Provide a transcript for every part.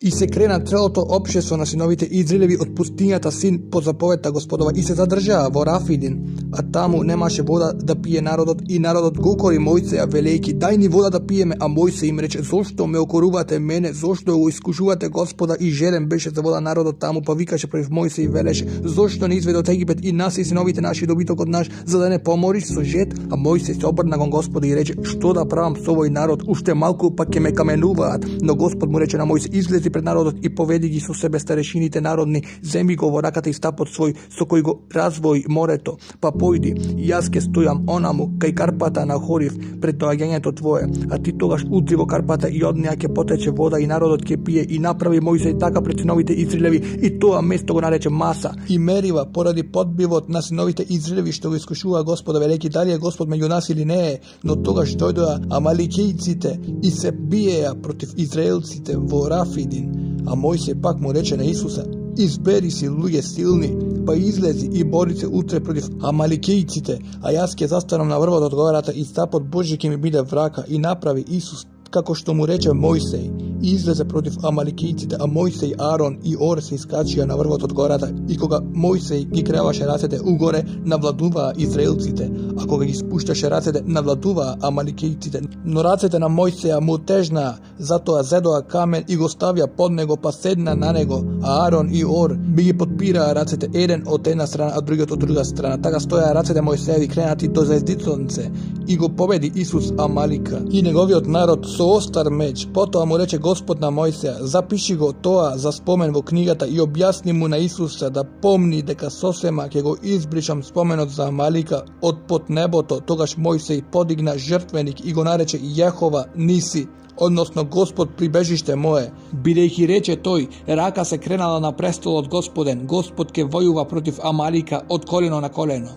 И се крена целото општество на синовите Израилеви од пустињата син по заповедта Господова и се задржаа во Рафидин, а таму немаше вода да пие народот и народот го укори Мојсеја велејки: дај ни вода да пиеме, а Мојсе им рече: зошто ме окорувате мене, зошто го искушувате Господа? И жеден беше за вода народот таму, па викаше против Мојсе и велеше: зошто не изведе од Египет и нас и синовите наши добитокот наш, за да не помориш со жед? А Мојсе се обрна кон Господа и рече: што да правам со овој народ? Уште малку па ќе ме каменуваат. Но Господ му рече на Мојсе: излези пред народот и поведи ги со себе старешините народни, земи го во раката и стапот свој со кој го развои морето, па појди, јас ќе стојам онаму кај карпата на Хорив пред доаѓањето твое, а ти тогаш удри во карпата и од неа ќе потече вода и народот ќе пие. И направи Мојсе така пред синовите Израилеви и тоа место го нарече Маса. И мерива поради подбивот на синовите Израилеви што го искушува Господа, велејки: дали е Господ меѓу нас или не е? Но тогаш дојдоа амаликејците и се биеа против израелците во Рафидин. А Мојсе пак му рече на Исуса: избери си луѓе силни, па излези и бори се утре против амаликејците, а јас ќе застанам на врвот од гората и стапот Божи ќе ми биде врака. И направи Исус како што му рече Мојсеј, и излезе против амаликејците, а Мојсеј, Арон и Ор се искачија на врвот од гората. И кога Мојсеј ги креваше рацете угоре, навладуваа израелците, а кога ги спушташе рацете, навладуваа амаликејците. Но рацете на Мојсеја му тежнаа, затоа зедоа камен и го ставија под него, па седна на него, а Арон и Ор би ги подпираа рацете, еден од една страна, а другиот од друга страна. Така стоја рацете Мојсееви кренати до звездицонце и го победи Исус Амалика и неговиот народ со остар меч. Потоа му рече Господ на Мојсеја: запиши го тоа за спомен во книгата и објасни му на Исуса да помни дека сосема ќе го избришам споменот за Амалика од под небото. Тогаш Мојсеј подигна жртвеник и го нарече Јехова Ниси, односно Господ прибежиште мое, бидејќи рече тој: рака се кренала на престолот Господен, Господ ќе војува против Амалика од колено на колено.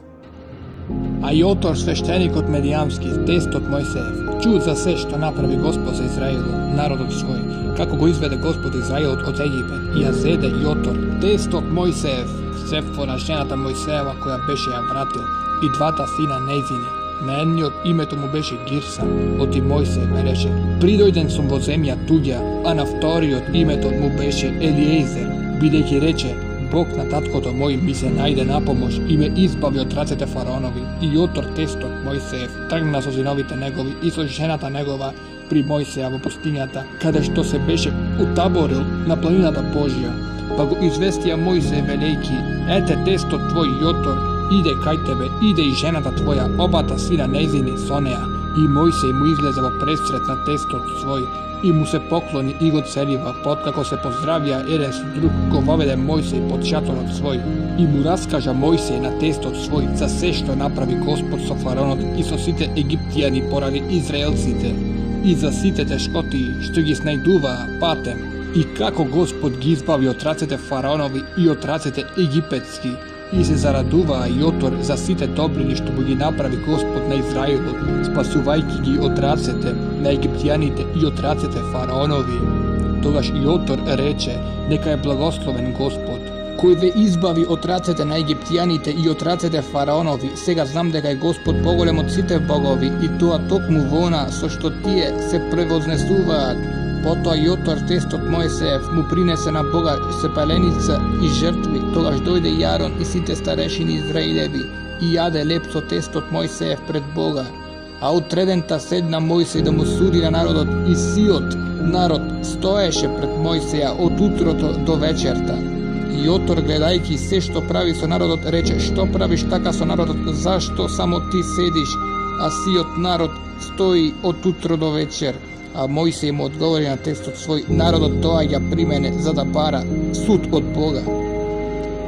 А Јотор, свештеникот медијамски, тестот Мојсеев, чу за се што направи Господ за Израилот, народот свој, како го изведе Господ Израилот од Египет. И ја зеде Јотор, тестот Мојсеев, сефо на жената Мојсеева која беше ја вратил, и двата сина нејзини. На едниот името му беше Гирса, оти Мојсе велеше: придојден сум во земја туѓа, а на вториот името му беше Елиезер, бидејќи рече: Бог на таткото мој ми се најде на помош и ме избави од рацете фараонови. И Јотор тестот Мојсеев тргна со синовите негови и со жената негова при Мојсеја во пустињата, каде што се беше утаборил на планината Божја. Па го известија Мојсе велејки: ете тестот твој Јотор иде кај тебе, иде и жената твоја, обата сина нејзини со неа. И Мојсеј му излезе во пресрет на тестот свој и му се поклони и го целива, подкако се поздравија еден со друг, го воведе Мојсеј под шаторот свој и му раскажа Мојсеј на тестот свој за се што направи Господ со фараонот и со сите египтјани поради израелците и за сите тешкоти што ги снајдуваа патем, и како Господ ги избави од рацете фараонови и од рацете египетски. И се зарадуваа Јотор за сите добрини што му ги направи Господ на Израилот, спасувајќи ги од рацете на египтјаните и од рацете фараонови. Тогаш Јотор рече: нека е благословен Господ, кој ве избави од рацете на египтјаните и од рацете фараонови. Сега знам дека е Господ поголем од сите богови и тоа токму во она со што тие се превознесуваат. Потоа Јотор тестот Мојсеев му принесе на Бога сепаленица и жртви. Тогаш дојде Јарон и сите старешини Израилеви и јаде леп со тестот Мојсеев пред Бога. А утредента седна Мојсеј да му суди на народот и сиот народ стоеше пред Мојсеја од утрото до вечерта. И Јотор, гледајќи се што прави со народот, рече: што правиш така со народот? Зашто само ти седиш, а сиот народ стои од утро до вечер? А Мојсеј му одговори на тестот свој: народот доаѓа при мене за да бара суд од Бога.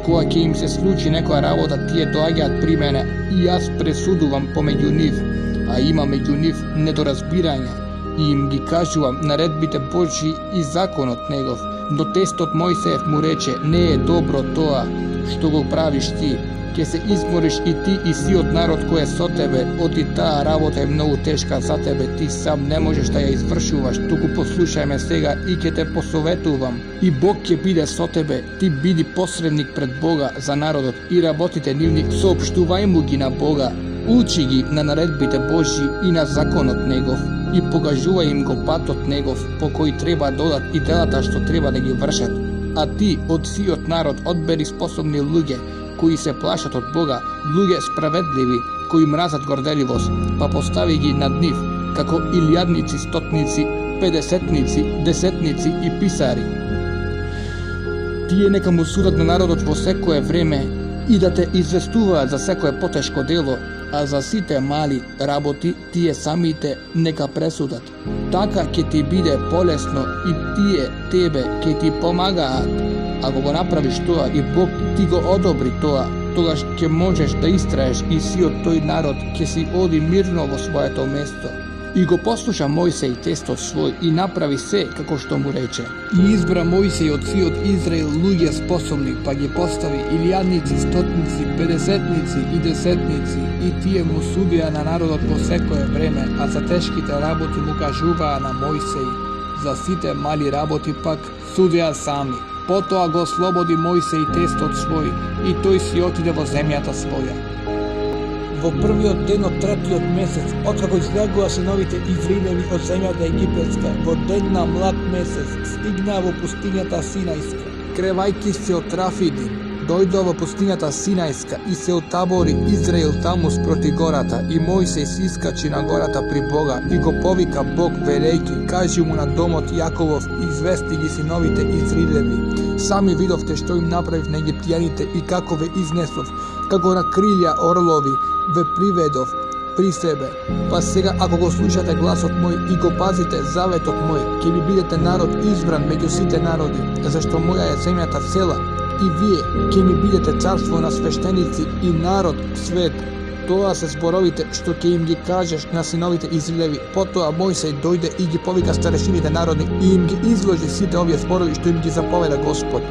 Кога ќе им се случи некоја работа, тие доаѓаат при мене и јас пресудувам помеѓу нив, а има меѓу нив недоразбирања и им ги кажувам наредбите Божји и законот негов. Но тестот Мојсеев му рече: не е добро тоа што го правиш ти. Ќе се измориш и ти и сиот народ кој е со тебе, оти таа работа е многу тешка за тебе, ти сам не можеш да ја извршуваш, туку послушај ме сега и ќе те посоветувам. И Бог ќе биде со тебе, ти биди посредник пред Бога за народот и работите нивни, соопштувај му ги на Бога, учи ги на наредбите Божји и на законот негов. и покажува им го патот негов по кој треба да одат и делата што треба да ги вршат. А ти од сиот народ одбери способни луѓе кои се плашат од Бога, луѓе справедливи кои мразат горделивост, па постави ги над нив како илјадници, стотници, педесетници, десетници и писари. Тие нека му судат на народот во секое време и да те известуваат за секое потешко дело, а за сите мали работи тие самите нека пресудат. Така ќе ти биде полесно и тие тебе ќе ти помагаат. Ако го направиш тоа и Бог ти го одобри тоа, тогаш ќе можеш да истраеш и сиот тој народ ќе си оди мирно во своето место. И го послуша Мојсей тестот свој и направи се како што му рече. И избра Мојсей од сиот Израил луѓе способни, па ги постави илјадници, стотници, педесетници и десетници, и тие му судија на народот по секое време, а за тешките работи му кажуваа на Мојсей, за сите мали работи пак судија сами. Потоа го слободи Мојсей тестот свој и тој си отиде во земјата своја. Во првиот ден од третиот месец, откако излегува синовите Израилеви од земјата египетска, во ден на млад месец, стигнаа во пустињата Синајска. Кревајки се од Рафидин, дојдоа во пустињата Синајска и се отабори Израил таму спроти гората, и Мојсей се искачи на гората при Бога и го повика Бог велејки, кажи му на домот Јаковов и извести ги синовите Израилеви. Сами видовте што им направив на египтјаните и како ве изнесов, како на крилја орлови ве приведов при себе. Па сега, ако го слушате гласот мој и го пазите заветот мој, ќе ви бидете народ избран меѓу сите народи, зашто моја е земјата цела, и вие ќе ми бидете царство на свештеници и народ свет. Тоа се зборовите што ќе им ги кажеш на синовите Израилеви. Потоа Мојсей дојде и ги повика старешините народни и им ги изложи сите овие зборови што им ги заповеда Господ.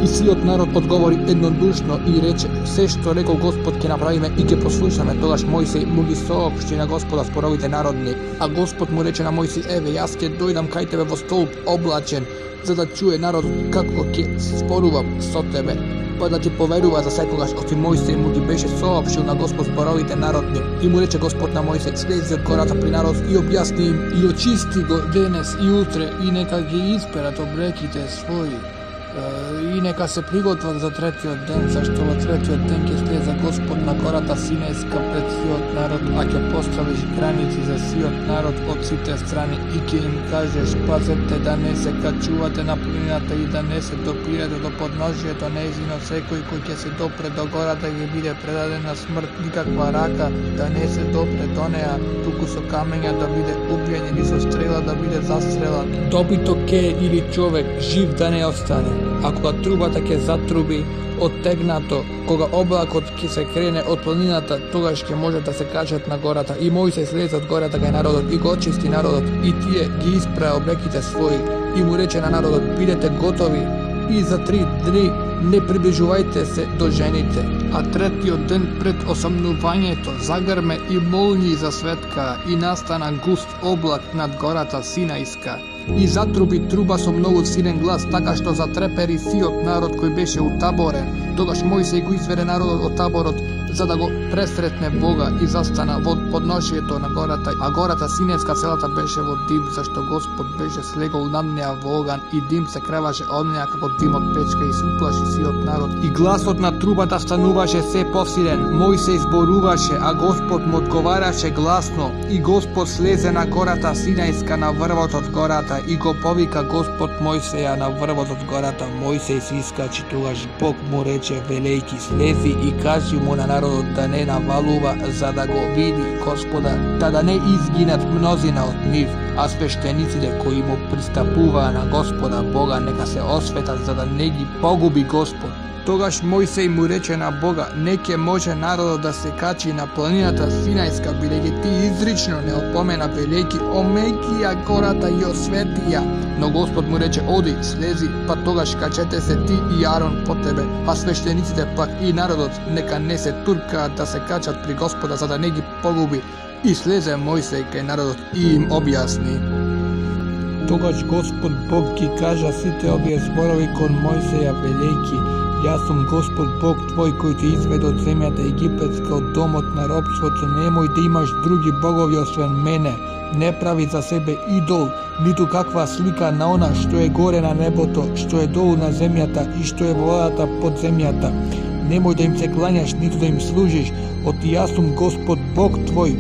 И сиот народ одговори еднодушно и рече: се што рекол Господ ќе направиме и ќе послушаме. Тогаш Мојсей му ги соопшти на Господа зборовите народни. А Господ му рече на Мојсей: еве, јас ќе дојдам кај тебе во столб облачен, за да чуе народот како ќе спорувам со тебе, па да ти поверува за секогаш. Оти Мојсей му ги беше соопштил на Господ зборовите народни. И му рече Господ на Мојсей: слези од гората при народ и објасни им и очисти го денес и утре и нека ги исперат облеките своји и нека се приготват за третиот ден, зашто во третиот ден ќе слезе Господ на гората Синајска пред сиот народ, а ќе поставиш граници за сиот народ од сите страни и ќе им кажеш: пазете да не се качувате на планината и да не се допирате до подножието нејзино. Секој кој ќе се допре до гората ќе биде предаден на смрт, никаква рака да не се допре до неа, туку со камења да биде убиен или со стрела да биде застрелан. Добито ке или човек жив да не остане. А кога трубата ќе затруби оттегнато, кога облакот ќе се крене од планината, тогаш ќе може да се качат на гората. И Мојсей слезе од гората кај народот и го очисти народот, и тие ги испра облеките своји и му рече на народот: бидете готови и за 3 дни не приближувајте се до жените. А третиот ден пред осамнувањето загрме и молњи засветка и настана густ облак над гората Синајска. И затруби труба со многу силен глас, така што затрепери сиот народ кој беше утаборен. Тогаш Мојсей го изведе народот од таборот за да го пресретне Бога и застана во подношието на гората, а гората Синајска целата беше во дим, зашто Господ беше слегол над неа во оган и дим се креваше од неа како дим од печка и се уплаши сиот народ. И гласот на трубата стануваше се посилен. Мојсей зборуваше, а Господ му одговараше гласно. И Господ слезе на гората Синајска на врвот од гората и го повика Господ Мојсеја на врвот од гората. Мојсей се искачи, тогаш Бог му рече велејки: слези и кажи му на народот да не навалува, за да го види Господа, да не изгинат мнозина од нив, а свештениците кои му пристапуваа на Господа Бога нека се осветат, за да не ги погуби Господ. Тогаш Мојсей му рече на Бога: не ќе може народот да се качи на планината Синајска, бидејќи ти изрично не опомена велејки: омеки ја гората и освети ја. Но Господ му рече: оди, слези, па тогаш качете се ти и Арон по тебе, а свештениците пак и народот нека не се туркаат да се качат при Господа, за да не ги погуби. И слезе Мојсей кај народот и им објасни. Тогаш Господ Бог ги кажа сите овие зборови кон Мојсеја велејки: јас сум Господ Бог твој кој те изведе од земјата египетска, од домот на робството. Немој да имаш други богови освен мене. Ne pravi za sebe idol, niti kakva slika na ona što je gore na neboto, što je dolu na zemljata i što je vodata pod zemljata. Nemoj da im se klanjaš, niti da im služiš, oti ja sam Gospod Bog tvoj,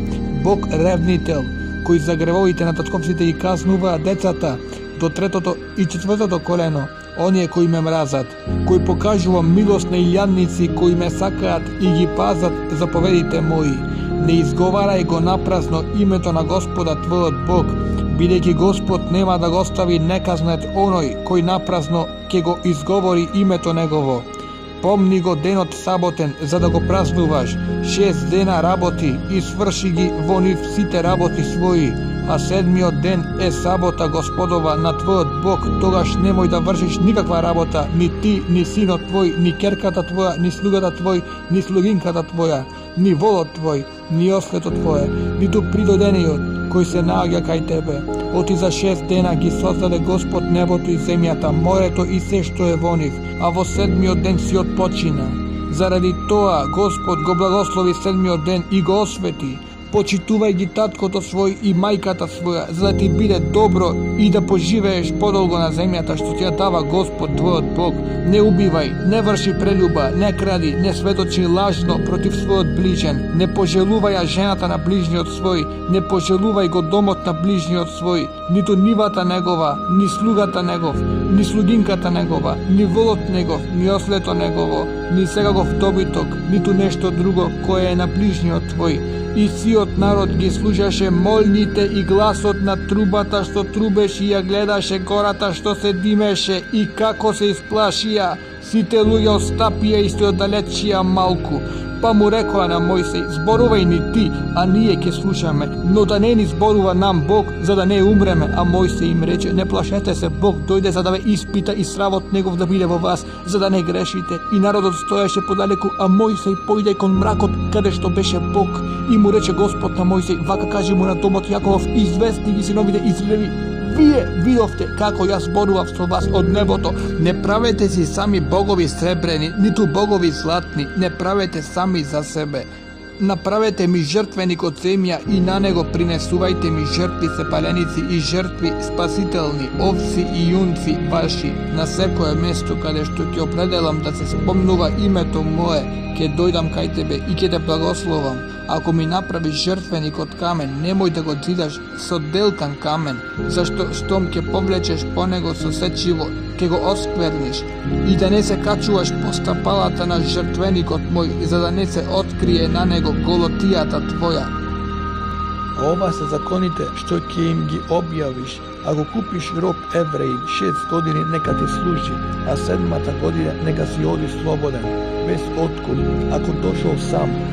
Bog revnitel, koji zagrevovite na tatkovcите i kaznува децата до третото и четвртото колено, оние кои ме мразат, кои покажувам милост на илјадници, кои ме сакаат и ги пазат заповедите мои. Не изговарај го напразно името на Господа твојот Бог, бидејќи Господ нема да го остави неказнет оној кој напразно ќе го изговори името негово. Помни го денот саботен за да го празнуваш, 6 дена работи и сврши ги во нив сите работи своји, а седмиот ден е сабота Господова на твојот Бог, тогаш немој да вршиш никаква работа, ни ти, ни синот твој, ни керката твоја, ни слугата твој, ни слугинката твоја, ни волот твој, ни ослето твое, ниту придојдениот кој се наоѓа кај тебе. Оти за 6 дена ги создаде Господ небото и земјата, морето и се што е во нив, а во седмиот ден си отпочина. Заради тоа Господ го благослови седмиот ден и го освети. Почитувај ги таткото свој и мајката своја, за да ти биде добро и да поживееш подолго на земјата што ти ја дава Господ твојот Бог. Не убивај, не врши прелюба, не кради, не сведочи лажно против својот ближен, не пожелувај ја жената на ближниот свој, не пожелувај го домот на ближниот свој, ниту нивата негова, ни слугата негов, ни слугинката негова, ни волот негов, ни ослето негово, ни секаков добиток, ниту нешто друго кое е на ближниот твој. И сиот народ ги слушаше молните и гласот на трубата што трубеше и ја гледаше гората што се димеше и како се исплашија. Сите луѓе остапија и се оддалечија малку. Па му рекоа на Мојсей, зборувај ни ти, а ние ќе слушаме, но да не ни зборува нам Бог, за да не умреме. А Мојсей им рече, не плашете се, Бог дојде за да ве испита и сравот негов да биде во вас, за да не грешите. И народот стоеше подалеку, а Мојсей појде кон мракот каде што беше Бог. И му рече Господ на Мојсей, вака кажи му на домот Јаковов, извести ги синовите Израелеви, вие видовте како јас зборував со вас од небото. Не правете си сами богови сребрени, ниту богови златни, не правете сами за себе. Направете ми жртвеник од земја и на него принесувајте ми жртви сепаленици и жртви спасителни, овци и јунци ваши. На секое место каде што ќе определам да се спомнува името мое, ќе дојдам кај тебе и ќе те благословам. Ако ми направиш жртвеник од камен, немој да го зидаш со делкан камен, зашто штом ќе повлечеш по него со сечиво, ќе го оскверниш. И да не се качуваш по стапалата на жртвеникот мој, за да не се открие на него голотијата твоја. Ова се законите што ќе им ги објавиш. Ако купиш роб евреин, 6 години нека ти служи, а 7-та година нека си оди слободен, без откуп. Ако дошол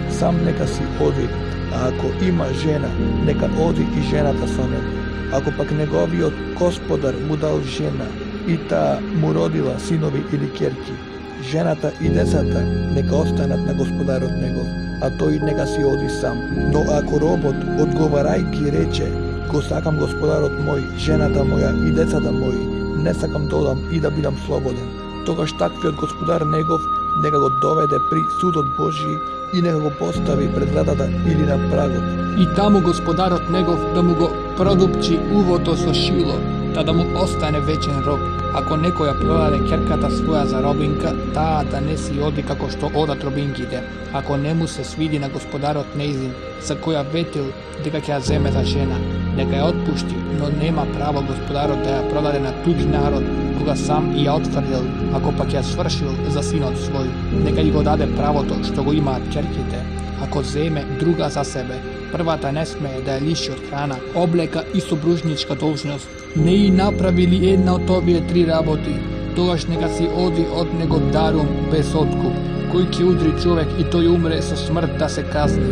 сам нека си оди, а ако има жена, нека оди и жената со него. Ако пак неговиот господар му дал жена и таа му родила синови или керки, жената и децата нека останат на господарот негов, а тој нека си оди сам. Но ако робот одговарајки рече, го сакам господарот мој, жената моја и децата мои, не сакам да одам и да бидам слободен, тогаш таквиот господар негов нека го доведе при судот Божи и нека го постави пред вратата или на прагот. И таму господарот негов да му го продупчи увото со шило, да му остане вечен роб. Ако некој ја продаде керката своја за робинка, таа да не си оди како што одат робинките. Ако не му се свиди на господарот нејзин, за која ветил дека ќе ја земе за жена, нека ја отпушти, но нема право господарот да ја продаде на туѓ народ, кога сам и ја отфрлил. Ако пак ја свршил за синот свој, нека и го даде правото што го имаат керките. Ако земе друга за себе, првата не смее да ја лиши од храна, облека и собружничка должност. Не и направили една од овие 3 работи, тогаш нека си оди од него дарум без откуп, кој ќе удри човек и тој умре со смрт да се казни.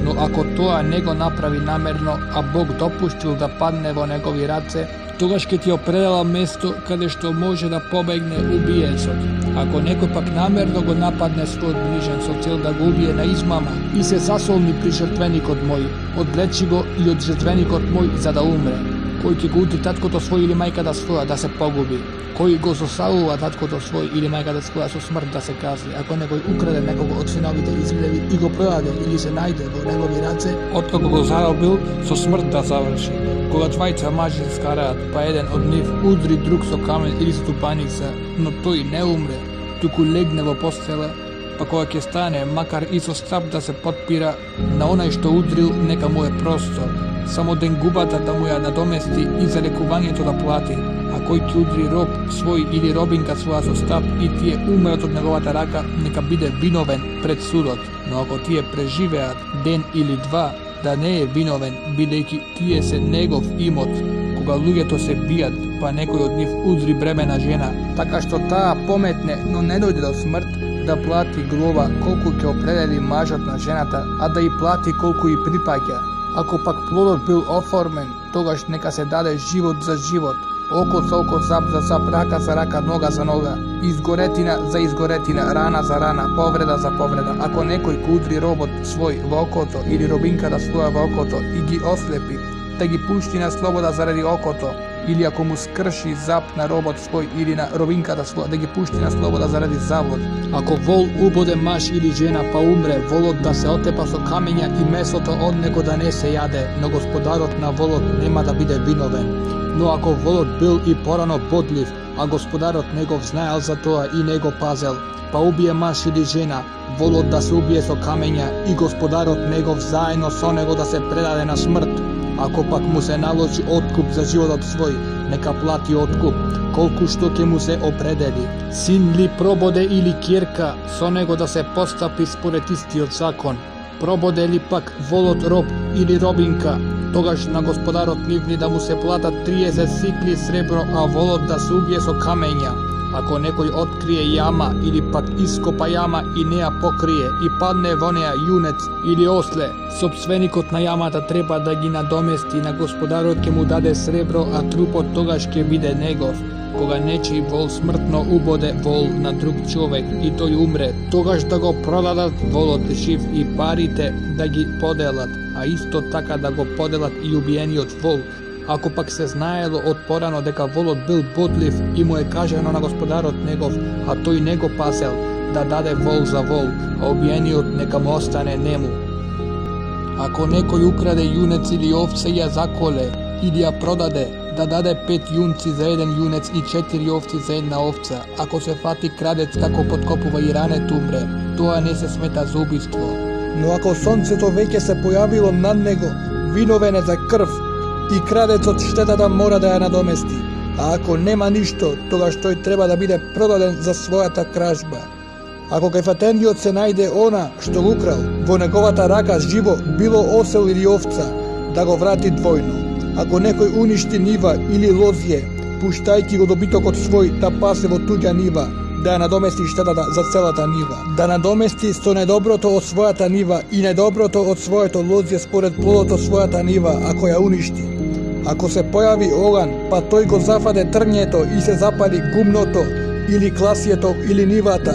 Но ако тоа не го направи намерно, а Бог допуштил да падне во негови раце, тогаш ќе ти определам место каде што може да побегне убиецот. Ако некој пак намерно го нападне својот ближен со цел да го убие на измама и се засолни при жртвеникот мој, одвлечи го и од жртвеникот мој за да умре. koji će ga udri tatkото svoj ili majkata svoja da se pogubi, koji go zosaluva tatkото svoj ili majkata svoja su smrt da se kazni, ako nekoj ukrade nekoga od sinovite Izraevi i go projade ili se najde go njegovi race, od koga go zarobil, so smrt da završi. Koga dvajca mažinska rad, pa jedan od njih udri drug so kamen ili stupanica, no toj ne umre, tuku legne vo postele, pa koga ke stane, makar iso strap da se potpira, na onaj što udril neka mu je prosto, samo den gubata da mu ja nadomesti i za lekuvanje to da plati, a koji ti udri rob svoj ili robinka svoja so stap i ti je umret od njegovata raka, neka bide vinoven pred sudot, no ako ti je preživeat den ili dva, da ne je vinoven, bidejki ti je se njegov imot, koga luge to se bijat, pa nekoj od njih udri bremena žena, taka što ta pometne, no ne dojde do smrt, da plati glova koliko će opredeli mažatna ženata, a da i plati koliko i pripađa. Ako pak plodot bil oformen, togaž neka se dade život za život, oko za oko, zap za zap, raka za raka, noga za noga, izgoretina za izgoretina, rana za rana, povreda za povreda. Ako nekoj udri robot svoj vokoto ili robinka da svoja vokoto i gi oslepi, da gi pušti na sloboda zaradi okoto, ili ako mu skrši zap na robot svoj ili na robinka da gi pušti na sloboda zaradi zavod. Ako vol ubode maš ili žena pa umre, volot da se otepa so kamenja i mesoto od nego da ne se jade, no gospodarot na volot nema da bide vinoven. No ako volot bil i porano bodljiv, a gospodarot njegov znajal za to i nego pazel, pa ubije maš ili žena, volot da se ubije so kamenja i gospodarot njegov zajedno so nego da se predade na smrt. Ako pak mu se naloži otkup za život svoj, neka plati otkup, kolku što ke mu se opredeli. Sin li probode ili kjerka, so nego da se postapi spored isti od zakon. Probode li pak volot rob ili robinka, togaž na gospodarot nivni da mu se plata 30 sikli srebro, a volot da se ubije so kamenja. Ako nekoj otkrije jama ili pak iskopa jama i neja pokrije i padne voneja junec ili osle, sopstvenikot na jamata treba da gi nadomesti, na gospodarot ke mu dade srebro, a trupot togaž ke bide njegov. Koga nečiji vol smrtno ubode vol na drug čovek i toj umre, togaž da go prodadat volot živ i parite da gi podelat, a isto taka da go podelat i ubijeni od vol. Ako pak se znajelo od porano deka volot bil bodljiv i mu je kaženo na gospodarot njegov, a to i nego pasel, da dade vol za vol, a ubijeniot neka mu ostane njemu. Ako nekoj ukrade junec ili ovce i ja zakole, ili ja prodade, da dade 5 junci za jedan junec i 4 ovci za jedna ovca. Ako se fati kradec kako potkopuva i ranet umre, toa ne se smeta za ubistvo. No ako sonce to veke se pojavilo nad nego, vinovene za krv, i kradec od šteta mora da ja nadomesti, a ako nema ništo, toga što je treba da bide prodaden za svojata kražba. Ako kaj fatendiot se najde ona što ukral, vo negovata raka živo, bilo osel ili ovca, da go vrati dvojno. Ako nekoj uništi niva ili lozje, puštajki go dobitok od svoj da pase vo tuđa niva, da nadomesti šteta za celata niva. Da nadomesti sto nedobroto od svojata niva i nedobroto od svojeto lozje spored plodoto svojata niva, ako ja uništi. Ako se pojavi ogan, pa toj go zafade trnjeto i se zapali gumnoto ili klasijeto ili nivata,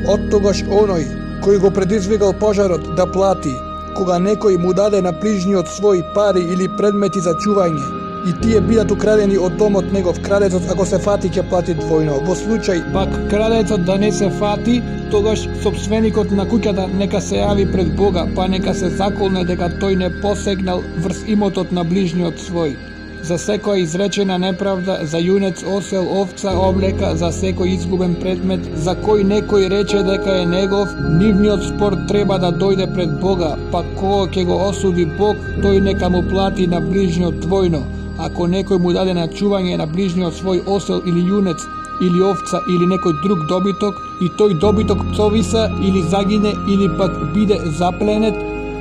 od togaš onoj koji go predizvigal požarot da plati, koga nekoj mu dade na bližnji od svoj pari ili predmeti za čuvanje, i ti je bidat ukradeni od domot njegov kradecot, ako se fati će plati dvojno. Vo slučaj pak kradecot da ne se fati, togaš sopstvenikot na kućata neka se javi pred Boga, pa neka se zakolne deka toj ne posegnal vrs imotot na bližnji od svoj. Za seko je izrečena nepravda, za junec, osel, ovca, obleka, za seko izguben predmet, za koji nekoj reče deka je njegov, nivniot spor treba da dojde pred Boga, pa koga ke go osudi Bog, toj neka mu plati na bližnji dvojno. Ako nekoj mu dade na čuvanje na bližnji od svoj osel ili junec, ili ovca, ili nekoj drug dobitok, i toj dobitok pcovisa, ili zagine, ili pak bide zaplenet,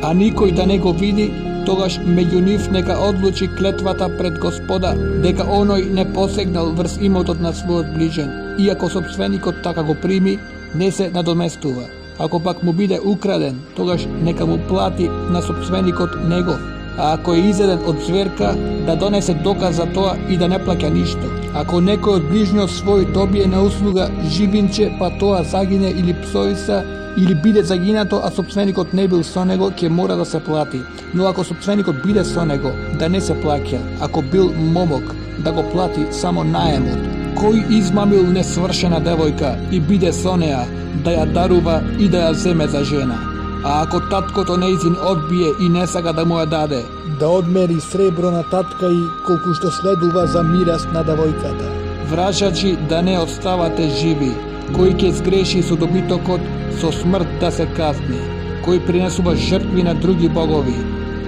a nikoj da nego vidi, togaž među njih neka odluči kletvata pred gospoda, deka onoj ne posegnal vrs imotot na svoj bližen. Iako sopstvenikot taka go primi, ne se nadomestuva. Ako pak mu bide ukraden, togaž neka mu plati na sopstvenikot njegov. a ako je izveden od zverka, da donese dokaz za to i da ne plaća ništa. Ako neko od bližnjih svoj dobije na usluga živinče, pa toa zagine ili psoisa, ili bide zaginato, a sopstvenikot ne bil so nego, ke mora da se plati. No ako sopstvenikot bide so nego, da ne se plaća, ako bil momok, da go plati samo najemot. Koji izmamil nesvršena devojka i bide sonea, da ja daruva i da ja zeme za žena. A ako tatko to neizin odbije i ne saga da mu ja dade, da odmeri srebro na tatka i kolku što sleduva za miras na devojkata. Vražači da ne ostavate živi, koji ke zgreši su dobitokot, so smrt da se kazni, koji prinesuva žrtvi na drugi bogovi,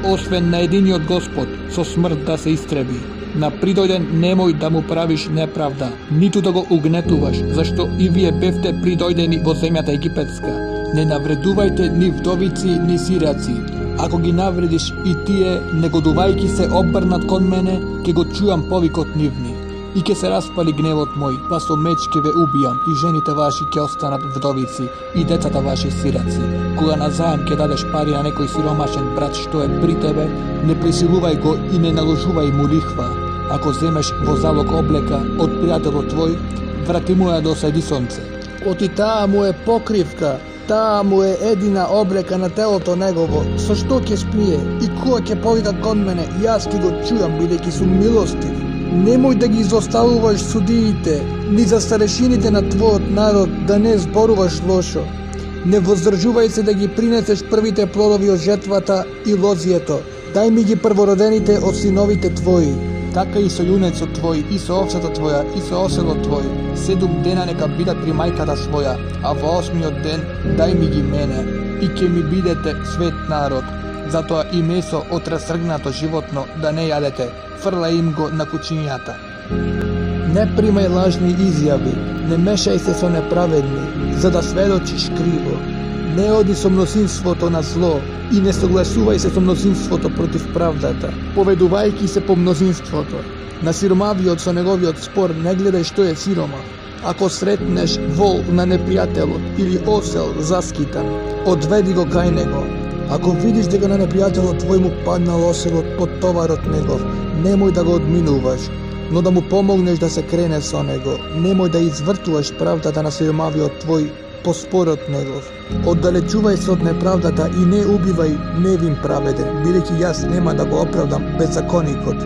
osven na jedini od Gospod, so smrt da se istrebi. Na pridojden nemoj da mu praviš nepravda, nitu da go ugnetуваš, zašto i vije befte pridojdeni vo zemjata egipetska. Ne navreduvajte ni vdovici ni siraci. Ako gi navrediš i tije, ne goduvajki se obrnat kon mene, ke go čujam povikot nivni. I ke se raspali gnevot moj, pa so mečke ve ubijam i ženite vaši ke ostanat vdovici i decata vaši siraci. Koga na zajem ke dadeš pari na nekoj siromašen brat što je pri tebe, ne prisiluvaj go i ne naložuvaj mu lihva. Ako zemeš vo zalog obleka od prijatelja tvoj, vrati mu ja do sonce. Oti ta mu je pokrivka, ta mu je edina obleka na telo to negovo, so što ke smije i ko ke povida kon mene, jas ki go čujam bideki su milostiv. Nemoj da gi izostavuvaš sudijite, ni za starešinite na tvoj narod, da ne zboruvaš lošo. Ne vozdržuvaj se da gi prineseš prvite plodovi od žetvata i lozijeto. Daj mi gi prvorodenite od sinovite tvoji. Така и со јунецот твој, и со овцата твоја, и со оселот твој. 7 дена нека бидат при мајката своја, а во 8-миот ден дај ми ги мене, и ќе ми бидете свет народ. Затоа и месо од расргнато животно да не јадете, фрла им го на кучињата. Не примај лажни изјави, не мешај се со неправедни, за да сведочиш криво. Не оди со мнозинството на зло и не согласувај се со мнозинството против правдата, поведувајќи се по мнозинството. На сиромавиот со неговиот спор не гледај што е сирома. Ако сретнеш вол на непријателот или осел заскитан, одведи го кај него. Ако видиш дека на непријателот твој му паднал оселот под товарот негов, немој да го одминуваш, но да му помогнеш да се крене со него. Немој да извртуваш правдата на сиромавиот твој по спорот негов. Оддалечувај се од неправдата и не убивај невин праведен, бидејќи јас нема да го оправдам беззаконикот.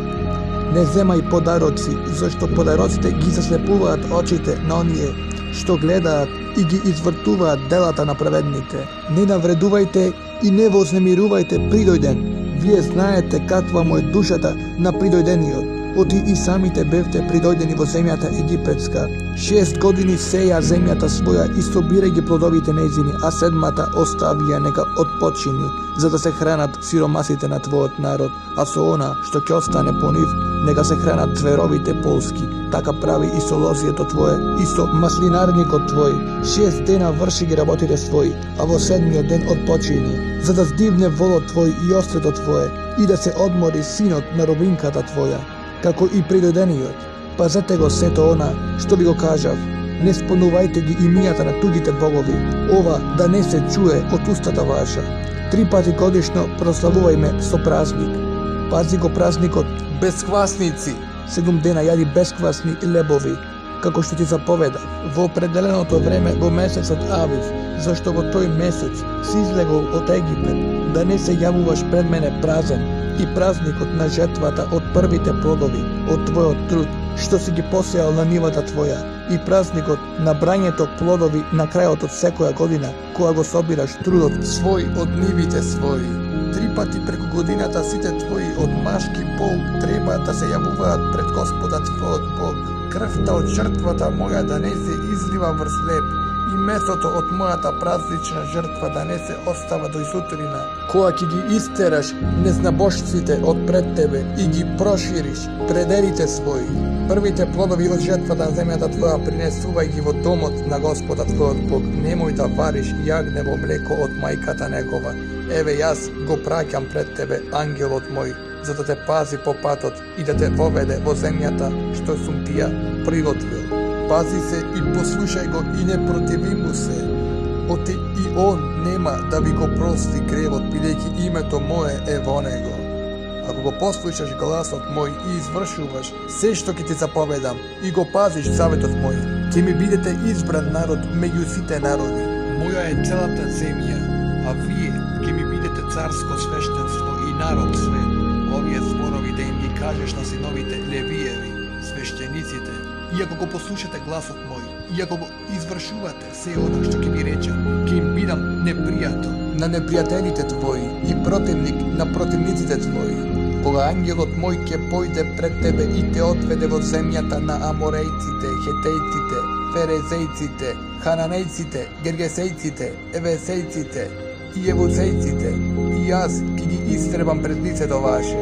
Не земај подароци, зашто подароците ги заслепуваат очите на оние што гледаат и ги извртуваат делата на праведните. Не навредувајте и не вознемирувајте придојден. Вие знаете каква му е душата на придојдениот. Оти и самите бевте придојдени во земјата египетска. 6 години сеја земјата своја и собирај ги плодовите нејзини, а 7-та оставија нека отпочини, за да се хранат сиромасите на твојот народ, а со она што ќе остане по нив, нека се хранат цверовите полски. Така прави и со лозието твое, и со маслинарникот твој. 6 дена врши ги работите своји, а во 7-миот ден отпочини, за да здивне волот твој и острето твое, и да се одмори синот на робинката твоја, како и придојдениот. Пазете го сето она што ви го кажав. Не спомнувајте ги имијата на туѓите богови. Ова да не се чуе од устата ваша. 3 пати годишно прославувајме со празник. Пази го празникот без квасници. 7 дена јади бесквасни лебови, како што ти заповедав. Во определеното време во месецот Авив, зашто во тој месец си излегол од Египет, да не се јавуваш пред мене празен, и празникот на жетвата од првите плодови од твојот труд, што си ги посејал на нивата твоја, и празникот на брањето плодови на крајот од секоја година, кога го собираш трудот свој од нивите своји. 3 пати преку годината сите твои од машки пол треба да се јавуваат пред Господа твојот Бог. Крвта од жртвата моја да не се излива врз леб, и месото од мојата празнична жртва да не се остава до сутрина. Кога ќе ги истераш незнабожците од пред тебе и ги прошириш предерите своји, првите плодови од жртвата на земјата твоја принесувај ги во домот на Господа твојот Бог. Немој да вариш јагнево млеко од мајката негова. Еве јас го праќам пред тебе ангелот мој, за да те пази по патот и да те воведе во земјата што сум ти ја приготвил. Пази се и послушај го и не противи му се. Оти и он нема да ви го прости гревот, бидејќи името мое е во него. Ako го послушаш гласот мој и извршуваш се што ќе ти заповедам и го пазиш заветот мој, ќе ми бидете избран народ меѓу сите народи. Моја е целата земја, а вие ќе ми бидете царско свештенство и народ свет. Овие зборови да им ги кажеш на синовите Левиеви, свештениците, и ако го послушате гласот мој, и ако го извршувате се она што ќе ви речам, ќе им бидам непријател на непријателите твои и противник на противниците твои. Кога ангелот мој ќе појде пред тебе и те одведе во земјата на Аморејците, Хетејците, Ферезејците, Хананејците, Гергесејците, Евесејците и Јевусејците, и јас ќе ги истребам пред лицето ваше.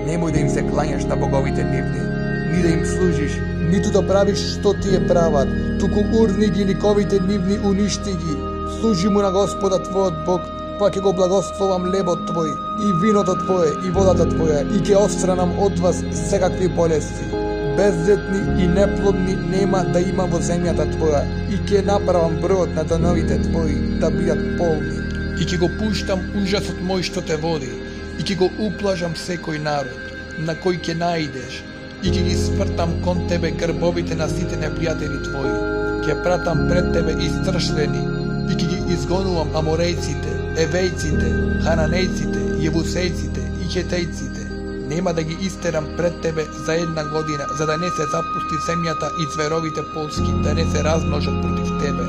Немој да им се клањаш на боговите нивни, ни да им служиш, ниту да правиш што ти е прават, туку урни ги ликовите нивни, уништи ги. Служи му на Господа твојот Бог, па ќе го благословам лебот твој, и виното твое, и водата твоја, и ќе отстранам од вас секакви болести. Бездетни и неплодни нема да има во земјата твоја, и ќе направам бројот на доновите твои да бидат полни. И ќе го пуштам ужасот мој што те води, и ќе го уплажам секој народ, на кој ќе наидеш, и ќе ги свртам кон тебе грбовите на сите непријатели твои. Ќе пратам пред тебе истршвени, и ќе ги изгонувам Аморејците, Евејците, Хананејците, Јевусејците и Хетејците. Нема да ги истерам пред тебе за 1 година, за да не се запусти земјата и цверовите полски, да не се размножат против тебе.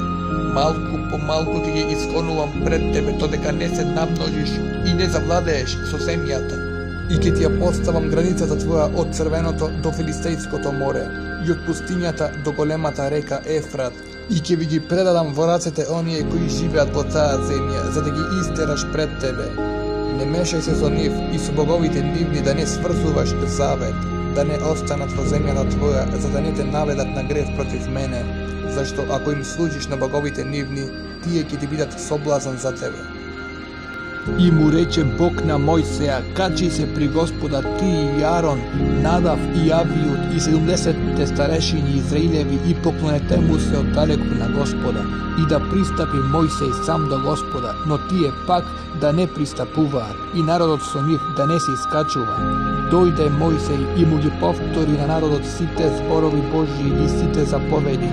Малку по малку ќе ги изгонувам пред тебе, додека не се намножиш и не завладееш со земјата. И ќе ти ја поставам границата твоја од Црвеното до Филистејското море и од пустињата до големата река Ефрат, и ќе ви ги предадам во рацете оние кои живеат во таа земја, за да ги истераш пред тебе. Не мешај се со нив и со боговите нивни да не сврзуваш завет, да не останат во земјата твоја, за да не те наведат на грев против мене, зашто ако им служиш на боговите нивни, тие ќе ти бидат соблазан за тебе. И му рече Бог на Мојсеја, качи се при Господа ти и Арон, Надав и Авиуд и 70 старешини Израилеви и поклонете му се оддалеку на Господа и да пристапи Мојсеј сам до Господа, но тие пак да не пристапуваат и народот со нив да не се искачува. Дојде Мојсеј и му ги повтори на народот сите зборови Божји и сите заповеди.